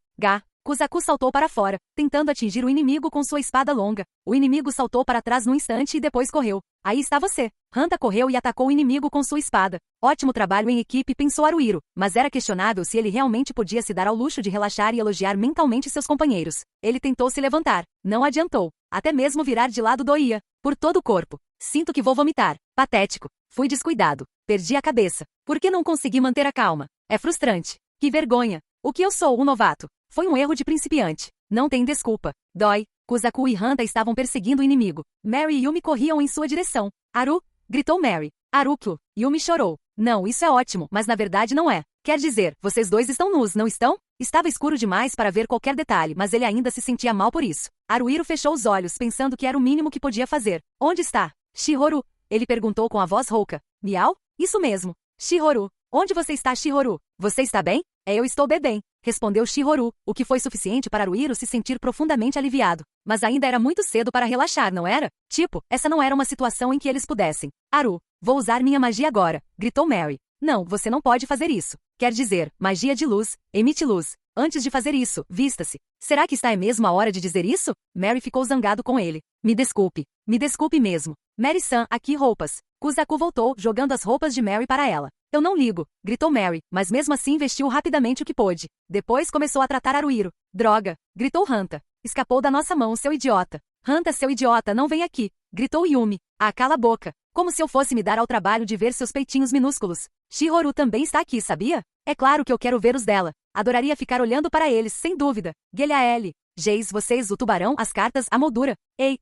Kuzaku saltou para fora, tentando atingir o inimigo com sua espada longa. O inimigo saltou para trás num instante e depois correu. Aí está você. Hanta correu e atacou o inimigo com sua espada. Ótimo trabalho em equipe, pensou Haruhiro, mas era questionável se ele realmente podia se dar ao luxo de relaxar e elogiar mentalmente seus companheiros. Ele tentou se levantar. Não adiantou. Até mesmo virar de lado doía. Por todo o corpo. Sinto que vou vomitar. Patético. Fui descuidado. Perdi a cabeça. Por que não consegui manter a calma? É frustrante. Que vergonha. O que eu sou, um novato? Foi um erro de principiante. Não tem desculpa. Dói. Kuzaku e Hanta estavam perseguindo o inimigo. Mary e Yumi corriam em sua direção. Haru! Gritou Mary. Haruko! Yumi chorou. Não, isso é ótimo, mas na verdade não é. Quer dizer, vocês dois estão nus, não estão? Estava escuro demais para ver qualquer detalhe, mas ele ainda se sentia mal por isso. Haruhiro fechou os olhos, pensando que era o mínimo que podia fazer. Onde está? Shihoru? Ele perguntou com a voz rouca. Miau? Isso mesmo. Shihoru. Onde você está, Shihoru? Você está bem? Eu estou bem, respondeu Shihoru, o que foi suficiente para Haruhiro se sentir profundamente aliviado. Mas ainda era muito cedo para relaxar, não era? Tipo, essa não era uma situação em que eles pudessem. Haru, vou usar minha magia agora, gritou Mary. Não, você não pode fazer isso. Quer dizer, magia de luz, emite luz. Antes de fazer isso, vista-se. Será que está mesmo a hora de dizer isso? Mary ficou zangado com ele. Me desculpe mesmo. Mary-san, aqui roupas. Kuzaku voltou, jogando as roupas de Mary para ela. Eu não ligo, gritou Mary, mas mesmo assim vestiu rapidamente o que pôde. Depois começou a tratar Haruhiro. Droga, gritou Hanta. Escapou da nossa mão, seu idiota. Hanta, seu idiota, não vem aqui, gritou Yumi. Cala a boca. Como se eu fosse me dar ao trabalho de ver seus peitinhos minúsculos. Shihoru também está aqui, sabia? É claro que eu quero ver os dela. Adoraria ficar olhando para eles, sem dúvida. Gelhael. Geis, vocês, o tubarão, as cartas, a moldura. Ei,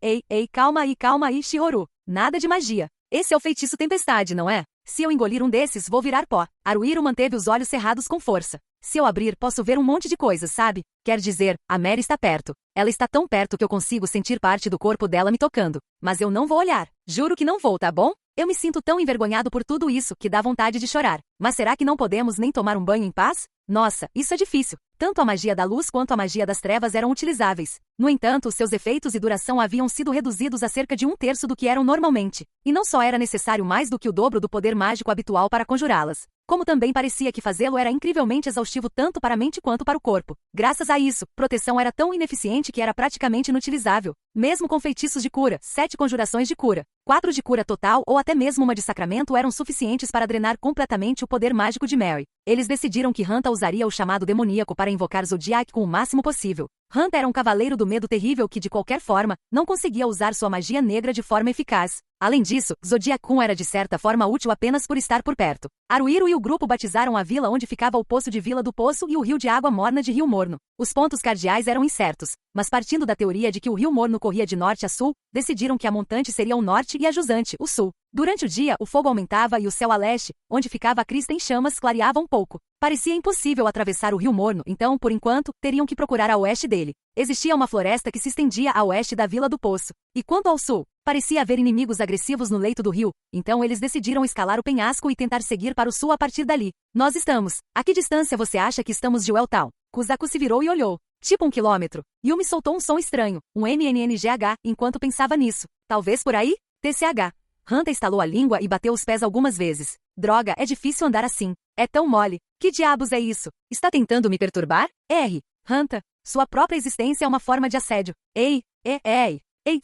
calma aí, Shihoru. Nada de magia. Esse é o feitiço tempestade, não é? Se eu engolir um desses, vou virar pó. Haruhiro manteve os olhos cerrados com força. Se eu abrir, posso ver um monte de coisas, sabe? Quer dizer, a Mary está perto. Ela está tão perto que eu consigo sentir parte do corpo dela me tocando. Mas eu não vou olhar. Juro que não vou, tá bom? Eu me sinto tão envergonhado por tudo isso que dá vontade de chorar. Mas será que não podemos nem tomar um banho em paz? Nossa, isso é difícil. Tanto a magia da luz quanto a magia das trevas eram utilizáveis. No entanto, seus efeitos e duração haviam sido reduzidos a cerca de 1/3 do que eram normalmente. E não só era necessário mais do que o dobro do poder mágico habitual para conjurá-las, como também parecia que fazê-lo era incrivelmente exaustivo tanto para a mente quanto para o corpo. Graças a isso, proteção era tão ineficiente que era praticamente inutilizável. Mesmo com feitiços de cura, 7 conjurações de cura, 4 de cura total ou até mesmo uma de sacramento eram suficientes para drenar completamente o poder mágico de Mary. Eles decidiram que Hanta usaria o chamado demoníaco para invocar Zodiac com o máximo possível. Hanta era um cavaleiro do medo terrível que, de qualquer forma, não conseguia usar sua magia negra de forma eficaz. Além disso, Zodiac-kun era de certa forma útil apenas por estar por perto. Haruhiro e o grupo batizaram a vila onde ficava o poço de Vila do Poço e o rio de água morna de Rio Morno. Os pontos cardeais eram incertos, mas partindo da teoria de que o Rio Morno corria de norte a sul, decidiram que a montante seria o norte e a jusante, o sul. Durante o dia, o fogo aumentava e o céu a leste, onde ficava a crista em chamas, clareava um pouco. Parecia impossível atravessar o Rio Morno, então, por enquanto, teriam que procurar a oeste dele. Existia uma floresta que se estendia a oeste da Vila do Poço. E quanto ao sul, parecia haver inimigos agressivos no leito do rio, então eles decidiram escalar o penhasco e tentar seguir para o sul a partir dali. Nós estamos. A que distância você acha que estamos de Welltown? Kuzaku se virou e olhou. Tipo 1 quilômetro. Yumi soltou um som estranho, um NNNGH, enquanto pensava nisso. Talvez por aí? TCH. Hanta estalou a língua e bateu os pés algumas vezes. Droga, é difícil andar assim. É tão mole. Que diabos é isso? Está tentando me perturbar? R. Hanta, sua própria existência é uma forma de assédio. Ei,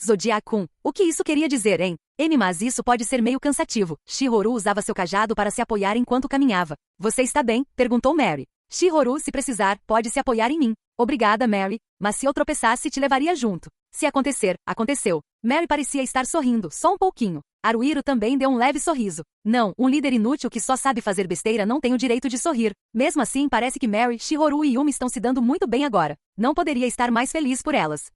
Zodiac-kun, o que isso queria dizer, hein? Mas isso pode ser meio cansativo. Shihoru usava seu cajado para se apoiar enquanto caminhava. Você está bem? Perguntou Mary. Shihoru, se precisar, pode se apoiar em mim. Obrigada, Mary, mas se eu tropeçasse te levaria junto. Se acontecer, aconteceu. Mary parecia estar sorrindo, só um pouquinho. Haruhiro também deu um leve sorriso. Não, um líder inútil que só sabe fazer besteira não tem o direito de sorrir. Mesmo assim, parece que Mary, Shihoru e Yumi estão se dando muito bem agora. Não poderia estar mais feliz por elas.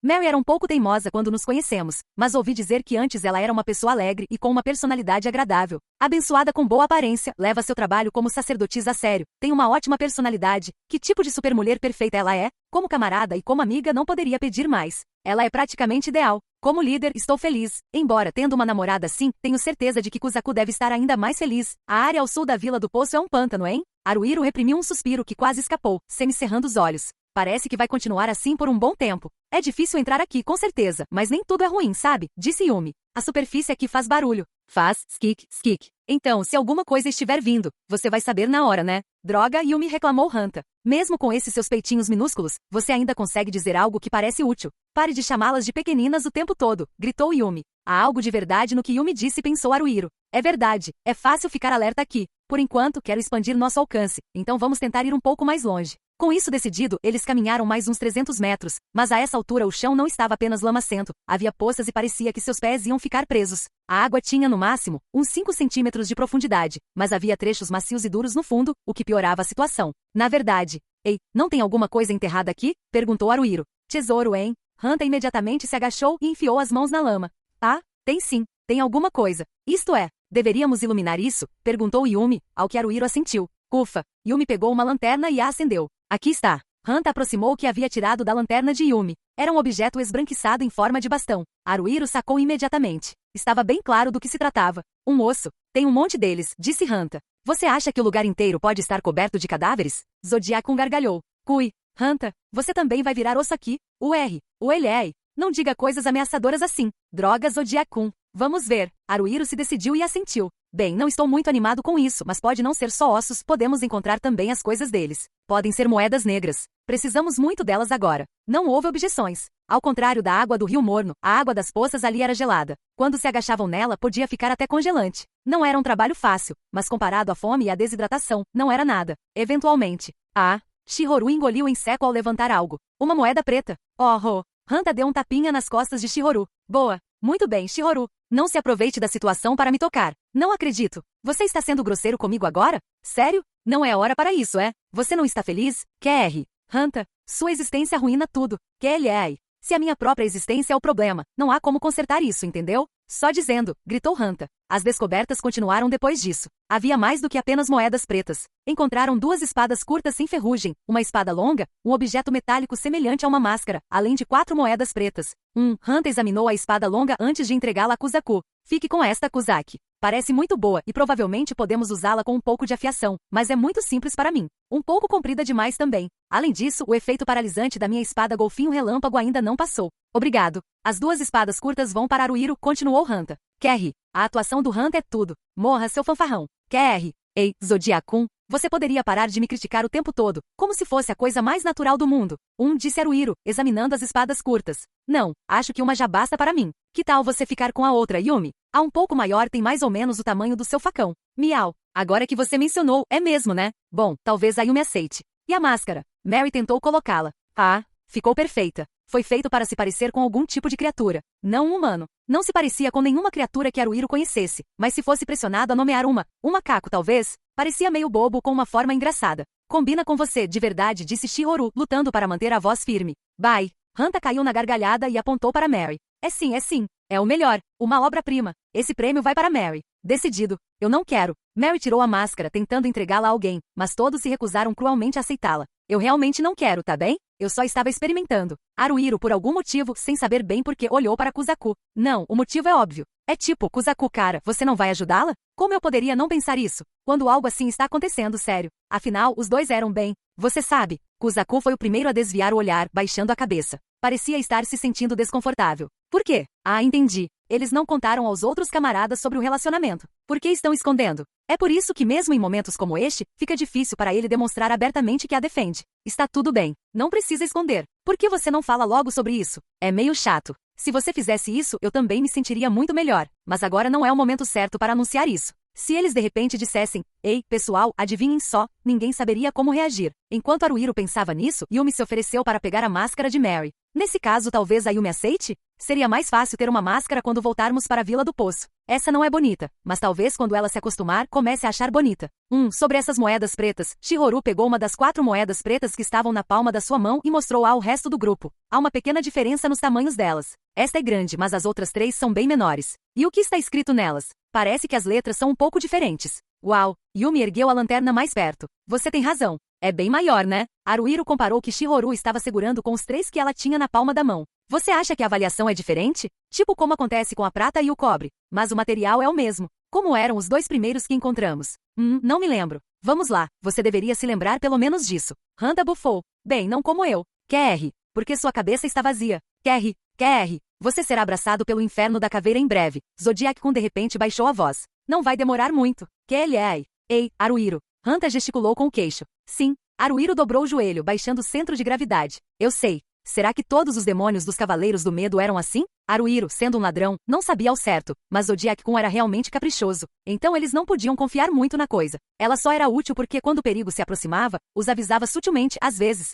Mary era um pouco teimosa quando nos conhecemos, mas ouvi dizer que antes ela era uma pessoa alegre e com uma personalidade agradável. Abençoada com boa aparência, leva seu trabalho como sacerdotisa a sério, tem uma ótima personalidade. Que tipo de supermulher perfeita ela é? Como camarada e como amiga não poderia pedir mais. Ela é praticamente ideal. Como líder, estou feliz. Embora tendo uma namorada assim, tenho certeza de que Kuzaku deve estar ainda mais feliz. A área ao sul da Vila do Poço é um pântano, hein? Haruhiro reprimiu um suspiro que quase escapou, semicerrando os olhos. Parece que vai continuar assim por um bom tempo. É difícil entrar aqui, com certeza, mas nem tudo é ruim, sabe? Disse Yumi. A superfície aqui faz barulho. Faz, skik, skik. Então, se alguma coisa estiver vindo, você vai saber na hora, né? Droga, Yumi reclamou Hanta. Mesmo com esses seus peitinhos minúsculos, você ainda consegue dizer algo que parece útil. Pare de chamá-las de pequeninas o tempo todo, gritou Yumi. Há algo de verdade no que Yumi disse, pensou Haruhiro. É verdade, é fácil ficar alerta aqui. Por enquanto, quero expandir nosso alcance, então vamos tentar ir um pouco mais longe. Com isso decidido, eles caminharam mais uns 300 metros, mas a essa altura o chão não estava apenas lamacento, havia poças e parecia que seus pés iam ficar presos. A água tinha, no máximo, uns 5 centímetros de profundidade, mas havia trechos macios e duros no fundo, o que piorava a situação. Na verdade, ei, não tem alguma coisa enterrada aqui? Perguntou Haruhiro. Tesouro, hein? Hanta imediatamente se agachou e enfiou as mãos na lama. Ah, tem sim, tem alguma coisa. Isto é, deveríamos iluminar isso? Perguntou Yumi, ao que Haruhiro assentiu. Ufa, Yumi pegou uma lanterna e a acendeu. Aqui está. Hanta aproximou o que havia tirado da lanterna de Yumi. Era um objeto esbranquiçado em forma de bastão. Haruhiro sacou imediatamente. Estava bem claro do que se tratava. Um osso. Tem um monte deles, disse Hanta. Você acha que o lugar inteiro pode estar coberto de cadáveres? Zodiac gargalhou. Cui. Hanta, você também vai virar osso aqui? O Elei. Não diga coisas ameaçadoras assim. Droga, Zodiac-kun. Vamos ver. Haruhiro se decidiu e assentiu. Bem, não estou muito animado com isso, mas pode não ser só ossos, podemos encontrar também as coisas deles. Podem ser moedas negras. Precisamos muito delas agora. Não houve objeções. Ao contrário da água do Rio Morno, a água das poças ali era gelada. Quando se agachavam nela, podia ficar até congelante. Não era um trabalho fácil, mas comparado à fome e à desidratação, não era nada. Eventualmente. Shihoru engoliu em seco ao levantar algo. Uma moeda preta. Hanta deu um tapinha nas costas de Shihoru. Boa. Muito bem, Shihoru. Não se aproveite da situação para me tocar. Não acredito. Você está sendo grosseiro comigo agora? Sério? Não é hora para isso, é? Você não está feliz? Quer? Hanta, sua existência arruína tudo. Se a minha própria existência é o problema, não há como consertar isso, entendeu? Só dizendo, gritou Hanta. As descobertas continuaram depois disso. Havia mais do que apenas moedas pretas. Encontraram 2 espadas curtas sem ferrugem, uma espada longa, um objeto metálico semelhante a uma máscara, além de 4 moedas pretas. Hanta examinou a espada longa antes de entregá-la a Kuzaku. Fique com esta, Kuzaki. Parece muito boa e provavelmente podemos usá-la com um pouco de afiação, mas é muito simples para mim. Um pouco comprida demais também. Além disso, o efeito paralisante da minha espada golfinho relâmpago ainda não passou. Obrigado. As 2 espadas curtas vão para Aruiro, continuou Hanta. Kerry, a atuação do Hanta é tudo. Morra, seu fanfarrão. Kerry. Ei, Zodiac-kun, você poderia parar de me criticar o tempo todo, como se fosse a coisa mais natural do mundo. Disse Aruiro, examinando as espadas curtas. Não, acho que uma já basta para mim. Que tal você ficar com a outra, Yumi? A um pouco maior tem mais ou menos o tamanho do seu facão. Miau. Agora que você mencionou, é mesmo, né? Bom, talvez a Yumi aceite. E a máscara? Mary tentou colocá-la. Ah, ficou perfeita. Foi feito para se parecer com algum tipo de criatura, não um humano. Não se parecia com nenhuma criatura que Aruiro conhecesse, mas se fosse pressionado a nomear um macaco talvez, parecia meio bobo com uma forma engraçada. Combina com você, de verdade, disse Shihoru, lutando para manter a voz firme. Bye. Hanta caiu na gargalhada e apontou para Mary. É sim. É o melhor. Uma obra-prima. Esse prêmio vai para Mary. Decidido. Eu não quero. Mary tirou a máscara tentando entregá-la a alguém, mas todos se recusaram cruelmente a aceitá-la. Eu realmente não quero, tá bem? Eu só estava experimentando. Aruiro, por algum motivo, sem saber bem por que, olhou para Kuzaku. Não, o motivo é óbvio. É tipo, Kuzaku, cara, você não vai ajudá-la? Como eu poderia não pensar isso? Quando algo assim está acontecendo, sério. Afinal, os dois eram bem. Você sabe. Kuzaku foi o primeiro a desviar o olhar, baixando a cabeça. Parecia estar se sentindo desconfortável. Por quê? Ah, entendi. Eles não contaram aos outros camaradas sobre o relacionamento. Por que estão escondendo? É por isso que mesmo em momentos como este, fica difícil para ele demonstrar abertamente que a defende. Está tudo bem. Não precisa esconder. Por que você não fala logo sobre isso? É meio chato. Se você fizesse isso, eu também me sentiria muito melhor. Mas agora não é o momento certo para anunciar isso. Se eles de repente dissessem, ei, pessoal, adivinhem só, ninguém saberia como reagir. Enquanto Aruiro pensava nisso, Yumi se ofereceu para pegar a máscara de Mary. Nesse caso, talvez a Yumi aceite? Seria mais fácil ter uma máscara quando voltarmos para a Vila do Poço. Essa não é bonita, mas talvez quando ela se acostumar, comece a achar bonita. Sobre essas moedas pretas, Shihoru pegou uma das 4 moedas pretas que estavam na palma da sua mão e mostrou ao resto do grupo. Há uma pequena diferença nos tamanhos delas. Esta é grande, mas as outras 3 são bem menores. E o que está escrito nelas? Parece que as letras são um pouco diferentes. Uau! Yumi ergueu a lanterna mais perto. Você tem razão. É bem maior, né? Aruiro comparou que Shihoru estava segurando com os 3 que ela tinha na palma da mão. Você acha que a avaliação é diferente? Tipo como acontece com a prata e o cobre. Mas o material é o mesmo. Como eram os 2 primeiros que encontramos? Não me lembro. Vamos lá, você deveria se lembrar pelo menos disso. Hanta bufou. Bem, não como eu. Kerry. Porque sua cabeça está vazia. Kerry. Você será abraçado pelo inferno da caveira em breve. Zodiac-kun de repente baixou a voz. Não vai demorar muito. Que ele é? Ei, Aruiro. Hanta gesticulou com o queixo. Sim. Aruiro dobrou o joelho, baixando o centro de gravidade. Eu sei. Será que todos os demônios dos Cavaleiros do Medo eram assim? Aruiro, sendo um ladrão, não sabia ao certo, mas Zodiac-kun era realmente caprichoso. Então eles não podiam confiar muito na coisa. Ela só era útil porque quando o perigo se aproximava, os avisava sutilmente, às vezes.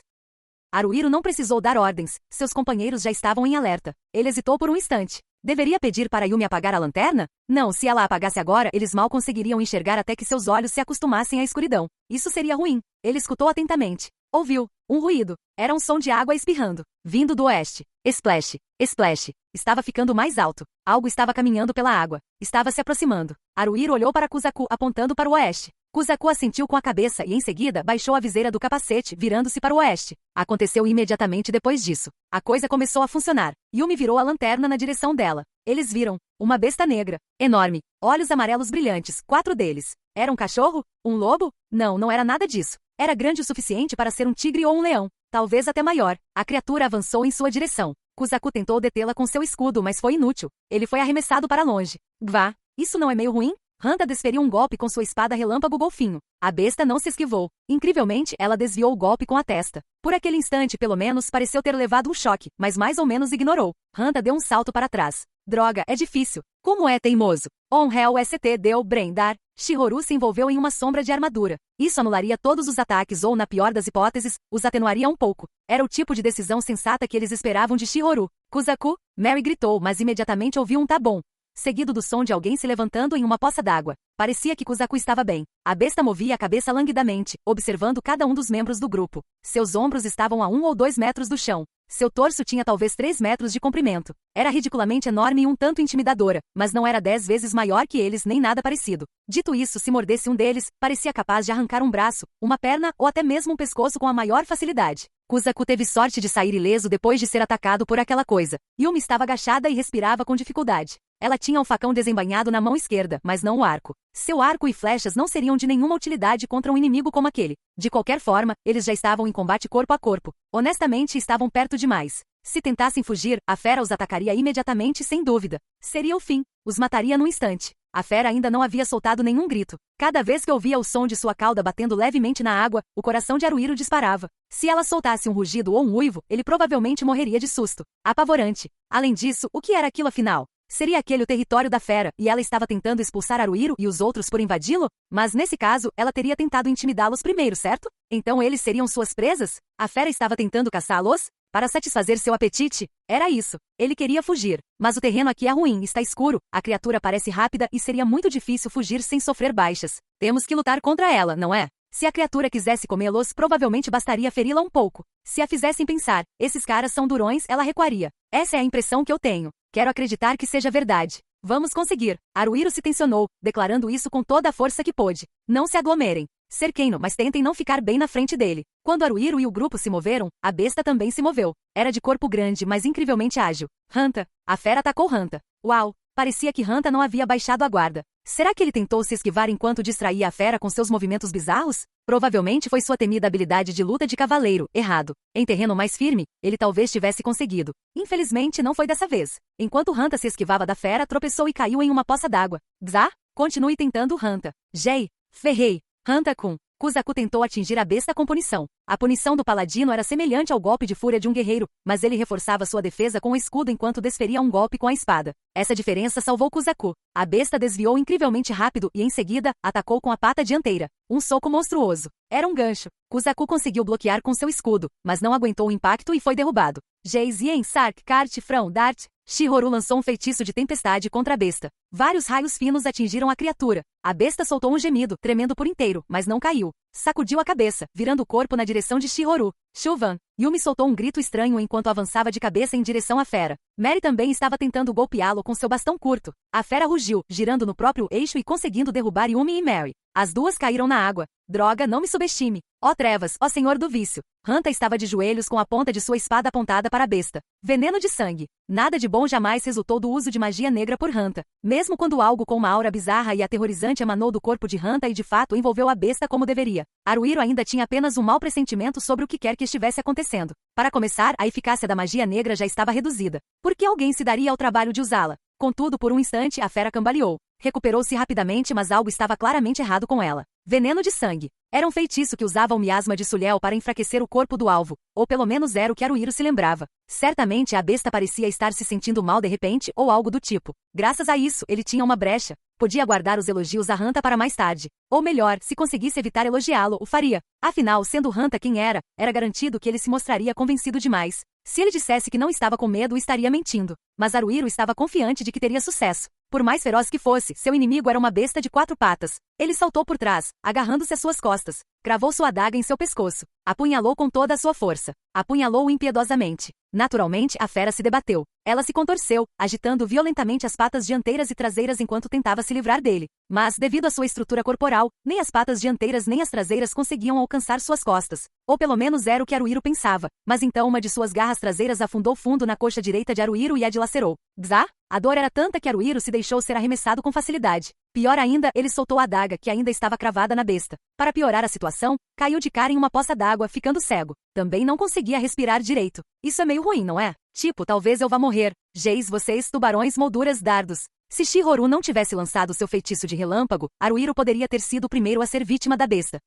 Aruiro não precisou dar ordens, seus companheiros já estavam em alerta. Ele hesitou por um instante. Deveria pedir para Yumi apagar a lanterna? Não, se ela a apagasse agora, eles mal conseguiriam enxergar até que seus olhos se acostumassem à escuridão. Isso seria ruim. Ele escutou atentamente. Ouviu um ruído. Era um som de água espirrando, vindo do oeste. Splash, splash. Estava ficando mais alto. Algo estava caminhando pela água. Estava se aproximando. Aruiro olhou para Kuzaku, apontando para o oeste. Kuzaku assentiu com a cabeça e em seguida baixou a viseira do capacete, virando-se para o oeste. Aconteceu imediatamente depois disso. A coisa começou a funcionar. Yumi virou a lanterna na direção dela. Eles viram uma besta negra, enorme, olhos amarelos brilhantes, 4 deles. Era um cachorro? Um lobo? Não era nada disso. Era grande o suficiente para ser um tigre ou um leão. Talvez até maior. A criatura avançou em sua direção. Kuzaku tentou detê-la com seu escudo, mas foi inútil. Ele foi arremessado para longe. Vá, isso não é meio ruim? Hanta desferiu um golpe com sua espada relâmpago golfinho. A besta não se esquivou. Incrivelmente, ela desviou o golpe com a testa. Por aquele instante, pelo menos, pareceu ter levado um choque, mas mais ou menos ignorou. Hanta deu um salto para trás. Droga, é difícil. Como é teimoso. Hell St deu Brendar. Shihoru se envolveu em uma sombra de armadura. Isso anularia todos os ataques ou, na pior das hipóteses, os atenuaria um pouco. Era o tipo de decisão sensata que eles esperavam de Shihoru. Kuzaku? Mary gritou, mas imediatamente ouviu um tá bom, seguido do som de alguém se levantando em uma poça d'água. Parecia que Kuzaku estava bem. A besta movia a cabeça languidamente, observando cada um dos membros do grupo. Seus ombros estavam a 1 ou 2 metros do chão. Seu torso tinha talvez 3 metros de comprimento. Era ridiculamente enorme e um tanto intimidadora, mas não era 10 vezes maior que eles nem nada parecido. Dito isso, se mordesse um deles, parecia capaz de arrancar um braço, uma perna ou até mesmo um pescoço com a maior facilidade. Kuzaku teve sorte de sair ileso depois de ser atacado por aquela coisa. Yumi estava agachada e respirava com dificuldade. Ela tinha o facão desembainhado na mão esquerda, mas não o arco. Seu arco e flechas não seriam de nenhuma utilidade contra um inimigo como aquele. De qualquer forma, eles já estavam em combate corpo a corpo. Honestamente, estavam perto demais. Se tentassem fugir, a fera os atacaria imediatamente sem dúvida. Seria o fim. Os mataria num instante. A fera ainda não havia soltado nenhum grito. Cada vez que ouvia o som de sua cauda batendo levemente na água, o coração de Haruhiro disparava. Se ela soltasse um rugido ou um uivo, ele provavelmente morreria de susto. Apavorante. Além disso, o que era aquilo afinal? Seria aquele o território da fera, e ela estava tentando expulsar Haruhiro e os outros por invadi-lo? Mas nesse caso, ela teria tentado intimidá-los primeiro, certo? Então eles seriam suas presas? A fera estava tentando caçá-los? Para satisfazer seu apetite? Era isso. Ele queria fugir. Mas o terreno aqui é ruim, está escuro, a criatura parece rápida e seria muito difícil fugir sem sofrer baixas. Temos que lutar contra ela, não é? Se a criatura quisesse comê-los, provavelmente bastaria feri-la um pouco. Se a fizessem pensar, esses caras são durões, ela recuaria. Essa é a impressão que eu tenho. Quero acreditar que seja verdade. Vamos conseguir. Haruhiro se tensionou, declarando isso com toda a força que pôde. Não se aglomerem. Cerquem-no, mas tentem não ficar bem na frente dele. Quando Haruhiro e o grupo se moveram, a besta também se moveu. Era de corpo grande, mas incrivelmente ágil. Hanta. A fera atacou Hanta. Uau! Parecia que Hanta não havia baixado a guarda. Será que ele tentou se esquivar enquanto distraía a fera com seus movimentos bizarros? Provavelmente foi sua temida habilidade de luta de cavaleiro, errado. Em terreno mais firme, ele talvez tivesse conseguido. Infelizmente, não foi dessa vez. Enquanto Hanta se esquivava da fera, tropeçou e caiu em uma poça d'água. Gzá? Continue tentando, Hanta. Jei. Ferrei. Hanta-kun. Kuzaku tentou atingir a besta com punição. A punição do paladino era semelhante ao golpe de fúria de um guerreiro, mas ele reforçava sua defesa com o escudo enquanto desferia um golpe com a espada. Essa diferença salvou Kuzaku. A besta desviou incrivelmente rápido e, em seguida, atacou com a pata dianteira. Um soco monstruoso. Era um gancho. Kuzaku conseguiu bloquear com seu escudo, mas não aguentou o impacto e foi derrubado. Jei, Zien, Sark, Kart, Frão, Dart. Shihoru lançou um feitiço de tempestade contra a besta. Vários raios finos atingiram a criatura. A besta soltou um gemido, tremendo por inteiro, mas não caiu. Sacudiu a cabeça, virando o corpo na direção de Shihoru. Chuvan. Yumi soltou um grito estranho enquanto avançava de cabeça em direção à fera. Mary também estava tentando golpeá-lo com seu bastão curto. A fera rugiu, girando no próprio eixo e conseguindo derrubar Yumi e Mary. As duas caíram na água. Droga, não me subestime. Ó trevas, ó senhor do vício. Hanta estava de joelhos com a ponta de sua espada apontada para a besta. Veneno de sangue. Nada de bom jamais resultou do uso de magia negra por Hanta. Mesmo quando algo com uma aura bizarra e aterrorizante emanou do corpo de Hanta e de fato envolveu a besta como deveria. Haruhiro ainda tinha apenas um mau pressentimento sobre o que quer que estivesse acontecendo. Para começar, a eficácia da magia negra já estava reduzida. Por que alguém se daria ao trabalho de usá-la? Contudo, por um instante, a fera cambaleou. Recuperou-se rapidamente, mas algo estava claramente errado com ela. Veneno de sangue. Era um feitiço que usava o miasma de Sulhel para enfraquecer o corpo do alvo, ou pelo menos era o que Haruhiro se lembrava. Certamente a besta parecia estar se sentindo mal de repente ou algo do tipo. Graças a isso, ele tinha uma brecha. Podia guardar os elogios a Hanta para mais tarde. Ou melhor, se conseguisse evitar elogiá-lo, o faria. Afinal, sendo Hanta quem era garantido que ele se mostraria convencido demais. Se ele dissesse que não estava com medo, estaria mentindo. Mas Haruhiro estava confiante de que teria sucesso. Por mais feroz que fosse, seu inimigo era uma besta de 4 patas. Ele saltou por trás, agarrando-se às suas costas. Cravou sua adaga em seu pescoço. Apunhalou com toda a sua força. Apunhalou-o impiedosamente. Naturalmente, a fera se debateu. Ela se contorceu, agitando violentamente as patas dianteiras e traseiras enquanto tentava se livrar dele. Mas, devido à sua estrutura corporal, nem as patas dianteiras nem as traseiras conseguiam alcançar suas costas. Ou pelo menos era o que Haruhiro pensava. Mas então uma de suas garras traseiras afundou fundo na coxa direita de Haruhiro e a dilacerou. Gzá? A dor era tanta que Haruhiro se deixou ser arremessado com facilidade. Pior ainda, ele soltou a adaga que ainda estava cravada na besta. Para piorar a situação, caiu de cara em uma poça d'água, ficando cego. Também não conseguia respirar direito. Isso é meio ruim, não é? Tipo, talvez eu vá morrer. Geis, vocês, tubarões, molduras, dardos. Se Shihoru não tivesse lançado seu feitiço de relâmpago, Haruhiro poderia ter sido o primeiro a ser vítima da besta.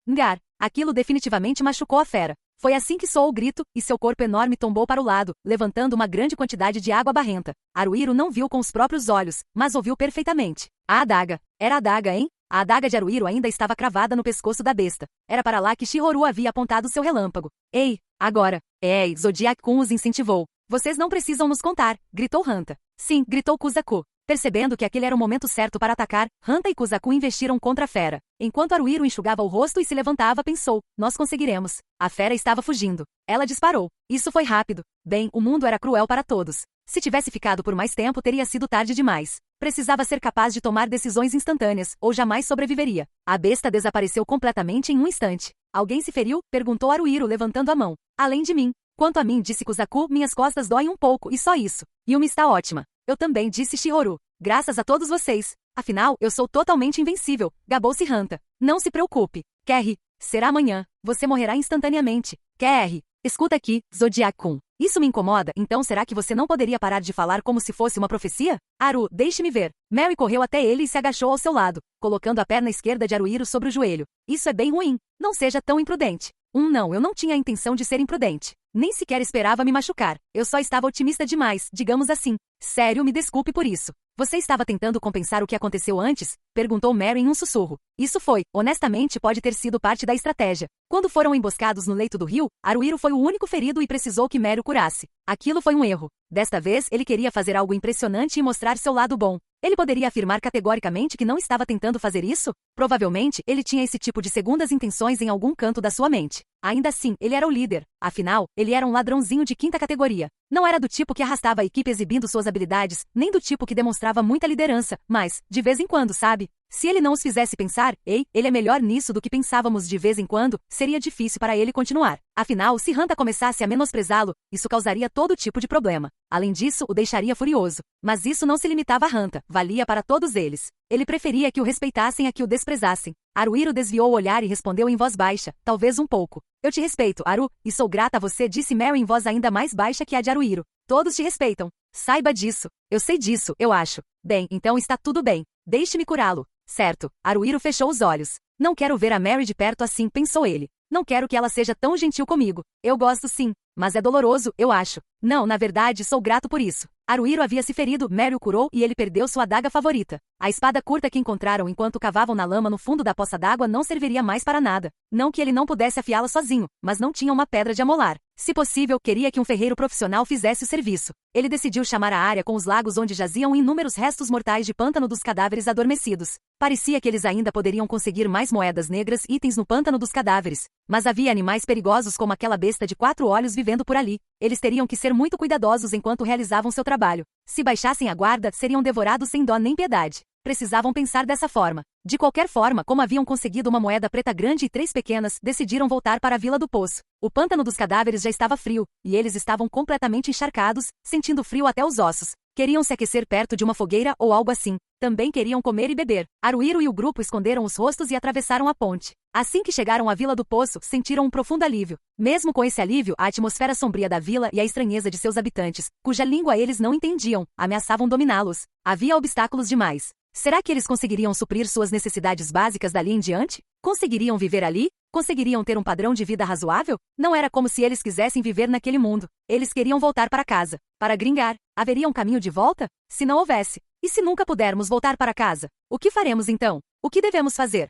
Ngar. Aquilo definitivamente machucou a fera. Foi assim que soou o grito, e seu corpo enorme tombou para o lado, levantando uma grande quantidade de água barrenta. Haruhiro não viu com os próprios olhos, mas ouviu perfeitamente. A adaga. Era a adaga, hein? A adaga de Haruhiro ainda estava cravada no pescoço da besta. Era para lá que Shihoru havia apontado seu relâmpago. Ei, agora. Ei, Zodiac-kun os incentivou. Vocês não precisam nos contar, gritou Hanta. Sim, gritou Kuzaku. Percebendo que aquele era o momento certo para atacar, Hanta e Kuzaku investiram contra a fera. Enquanto Haruhiro enxugava o rosto e se levantava, pensou, nós conseguiremos. A fera estava fugindo. Ela disparou. Isso foi rápido. Bem, o mundo era cruel para todos. Se tivesse ficado por mais tempo, teria sido tarde demais. Precisava ser capaz de tomar decisões instantâneas, ou jamais sobreviveria. A besta desapareceu completamente em um instante. Alguém se feriu? Perguntou Haruhiro levantando a mão. Além de mim. Quanto a mim, disse Kuzaku, minhas costas doem um pouco, e só isso. Yumi está ótima. Eu também, disse Shihoru. Graças a todos vocês. Afinal, eu sou totalmente invencível, gabou-se Hanta. Não se preocupe. Kerry, será amanhã. Você morrerá instantaneamente. Kerry, escuta aqui, Zodiac-kun. Isso me incomoda, então será que você não poderia parar de falar como se fosse uma profecia? Haru, deixe-me ver. Mary correu até ele e se agachou ao seu lado, colocando a perna esquerda de Haruhiro sobre o joelho. Isso é bem ruim. Não seja tão imprudente. Não, eu não tinha a intenção de ser imprudente. Nem sequer esperava me machucar. Eu só estava otimista demais, digamos assim. Sério, me desculpe por isso. Você estava tentando compensar o que aconteceu antes? Perguntou Mary em um sussurro. Isso foi, honestamente, pode ter sido parte da estratégia. Quando foram emboscados no leito do rio, Haruhiro foi o único ferido e precisou que Mary o curasse. Aquilo foi um erro. Desta vez, ele queria fazer algo impressionante e mostrar seu lado bom. Ele poderia afirmar categoricamente que não estava tentando fazer isso? Provavelmente, ele tinha esse tipo de segundas intenções em algum canto da sua mente. Ainda assim, ele era o líder. Afinal, ele era um ladrãozinho de quinta categoria. Não era do tipo que arrastava a equipe exibindo suas habilidades, nem do tipo que demonstrava muita liderança, mas, de vez em quando, sabe? Se ele não os fizesse pensar, ei, ele é melhor nisso do que pensávamos de vez em quando, seria difícil para ele continuar. Afinal, se Hanta começasse a menosprezá-lo, isso causaria todo tipo de problema. Além disso, o deixaria furioso. Mas isso não se limitava a Hanta, valia para todos eles. Ele preferia que o respeitassem a que o desprezassem. Haruhiro desviou o olhar e respondeu em voz baixa, talvez um pouco. Eu te respeito, Haru, e sou grata a você, disse Mary em voz ainda mais baixa que a de Haruhiro. Todos te respeitam. Saiba disso. Eu sei disso, eu acho. Bem, então está tudo bem. Deixe-me curá-lo. Certo. Haruhiro fechou os olhos. Não quero ver a Mary de perto assim, pensou ele. Não quero que ela seja tão gentil comigo. Eu gosto sim, mas é doloroso, eu acho. Não, na verdade, sou grato por isso. Haruhiro havia se ferido, Mary o curou e ele perdeu sua adaga favorita. A espada curta que encontraram enquanto cavavam na lama no fundo da poça d'água não serviria mais para nada. Não que ele não pudesse afiá-la sozinho, mas não tinha uma pedra de amolar. Se possível, queria que um ferreiro profissional fizesse o serviço. Ele decidiu chamar a área com os lagos onde jaziam inúmeros restos mortais de pântano dos cadáveres adormecidos. Parecia que eles ainda poderiam conseguir mais moedas negras e itens no pântano dos cadáveres. Mas havia animais perigosos como aquela besta de 4 olhos vivendo por ali. Eles teriam que ser muito cuidadosos enquanto realizavam seu trabalho. Se baixassem a guarda, seriam devorados sem dó nem piedade. Precisavam pensar dessa forma. De qualquer forma, como haviam conseguido uma moeda preta grande e 3 pequenas, decidiram voltar para a Vila do Poço. O pântano dos cadáveres já estava frio, e eles estavam completamente encharcados, sentindo frio até os ossos. Queriam se aquecer perto de uma fogueira ou algo assim. Também queriam comer e beber. Haruhiro e o grupo esconderam os rostos e atravessaram a ponte. Assim que chegaram à Vila do Poço, sentiram um profundo alívio. Mesmo com esse alívio, a atmosfera sombria da vila e a estranheza de seus habitantes, cuja língua eles não entendiam, ameaçavam dominá-los. Havia obstáculos demais. Será que eles conseguiriam suprir suas necessidades básicas dali em diante? Conseguiriam viver ali? Conseguiriam ter um padrão de vida razoável? Não era como se eles quisessem viver naquele mundo. Eles queriam voltar para casa. Para gringar. Haveria um caminho de volta? Se não houvesse. E se nunca pudermos voltar para casa? O que faremos então? O que devemos fazer?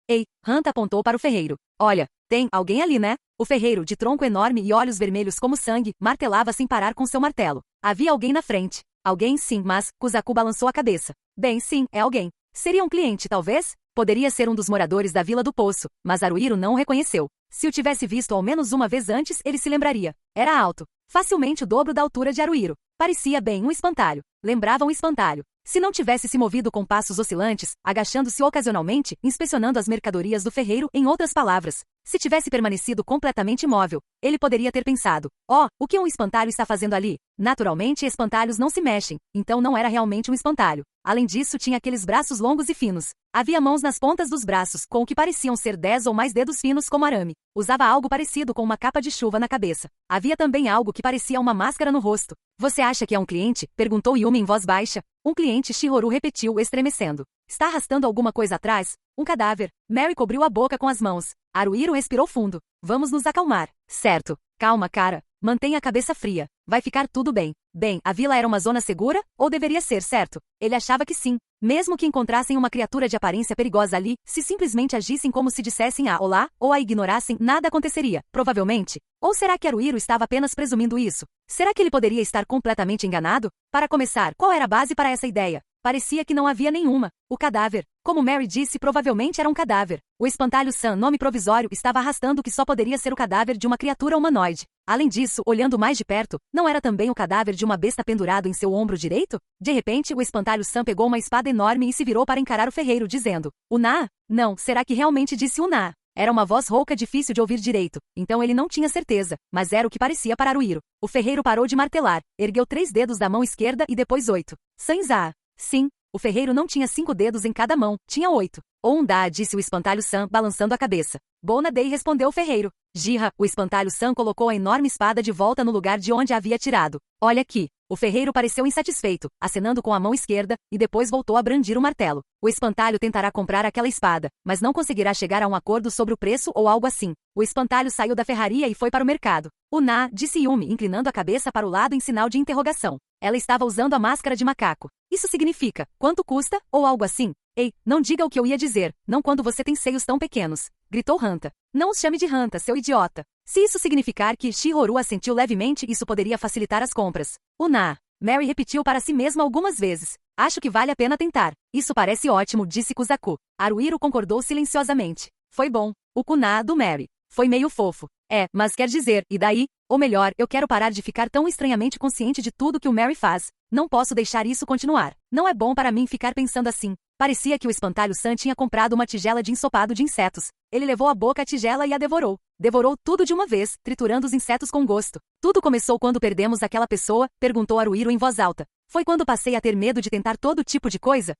Ei, Hanta apontou para o ferreiro. Olha, tem alguém ali, né? O ferreiro, de tronco enorme e olhos vermelhos como sangue, martelava sem parar com seu martelo. Havia alguém na frente. Alguém sim, mas Kuzaku balançou a cabeça. Bem, sim, é alguém. Seria um cliente, talvez? Poderia ser um dos moradores da Vila do Poço, mas Haruhiro não o reconheceu. Se o tivesse visto ao menos uma vez antes, ele se lembraria. Era alto. Facilmente o dobro da altura de Haruhiro. Parecia bem um espantalho. Lembrava um espantalho. Se não tivesse se movido com passos oscilantes, agachando-se ocasionalmente, inspecionando as mercadorias do ferreiro, em outras palavras. Se tivesse permanecido completamente imóvel, ele poderia ter pensado, o que um espantalho está fazendo ali? Naturalmente, espantalhos não se mexem, então não era realmente um espantalho. Além disso, tinha aqueles braços longos e finos. Havia mãos nas pontas dos braços, com o que pareciam ser 10 ou mais dedos finos como arame. Usava algo parecido com uma capa de chuva na cabeça. Havia também algo que parecia uma máscara no rosto. Você acha que é um cliente? Perguntou Yumi em voz baixa. Um cliente, Shihoru repetiu, estremecendo. Está arrastando alguma coisa atrás? Um cadáver. Mary cobriu a boca com as mãos. Haruhiro respirou fundo. Vamos nos acalmar. Certo. Calma, cara. Mantenha a cabeça fria. Vai ficar tudo bem. Bem, a vila era uma zona segura? Ou deveria ser, certo? Ele achava que sim. Mesmo que encontrassem uma criatura de aparência perigosa ali, se simplesmente agissem como se dissessem olá, ou a ignorassem, nada aconteceria, provavelmente. Ou será que Haruhiro estava apenas presumindo isso? Será que ele poderia estar completamente enganado? Para começar, qual era a base para essa ideia? Parecia que não havia nenhuma. O cadáver, como Mary disse, provavelmente era um cadáver. O espantalho Sam, nome provisório, estava arrastando o que só poderia ser o cadáver de uma criatura humanoide. Além disso, olhando mais de perto, não era também o cadáver de uma besta pendurado em seu ombro direito? De repente, o espantalho Sam pegou uma espada enorme e se virou para encarar o ferreiro, dizendo: Uná? Não, será que realmente disse Uná? Era uma voz rouca difícil de ouvir direito, então ele não tinha certeza, mas era o que parecia para Aruiro. O ferreiro parou de martelar, ergueu 3 dedos da mão esquerda e depois 8. Sanzá. Sim, o ferreiro não tinha 5 dedos em cada mão, tinha 8. Ou um dá, disse o espantalho Sam, balançando a cabeça. Bona Day, respondeu o ferreiro. Girra, o espantalho Sam colocou a enorme espada de volta no lugar de onde a havia tirado. Olha aqui. O ferreiro pareceu insatisfeito, acenando com a mão esquerda, e depois voltou a brandir o martelo. O espantalho tentará comprar aquela espada, mas não conseguirá chegar a um acordo sobre o preço ou algo assim. O espantalho saiu da ferraria e foi para o mercado. Uná, disse Yumi, inclinando a cabeça para o lado em sinal de interrogação. Ela estava usando a máscara de macaco. Isso significa, quanto custa, ou algo assim? Ei, não diga o que eu ia dizer, não quando você tem seios tão pequenos. Gritou Hanta. Não os chame de Hanta, seu idiota. Se isso significar que Shihoru assentiu levemente, isso poderia facilitar as compras. Uná. Mary repetiu para si mesma algumas vezes. Acho que vale a pena tentar. Isso parece ótimo, disse Kuzaku. Haruhiro concordou silenciosamente. Foi bom. O kuná do Mary. Foi meio fofo. É, mas quer dizer, e daí? Ou melhor, eu quero parar de ficar tão estranhamente consciente de tudo que o Mary faz. Não posso deixar isso continuar. Não é bom para mim ficar pensando assim. Parecia que o espantalho Sam tinha comprado uma tigela de ensopado de insetos. Ele levou à boca a tigela e a devorou. Devorou tudo de uma vez, triturando os insetos com gosto. Tudo começou quando perdemos aquela pessoa, perguntou Haruhiro em voz alta. Foi quando passei a ter medo de tentar todo tipo de coisa?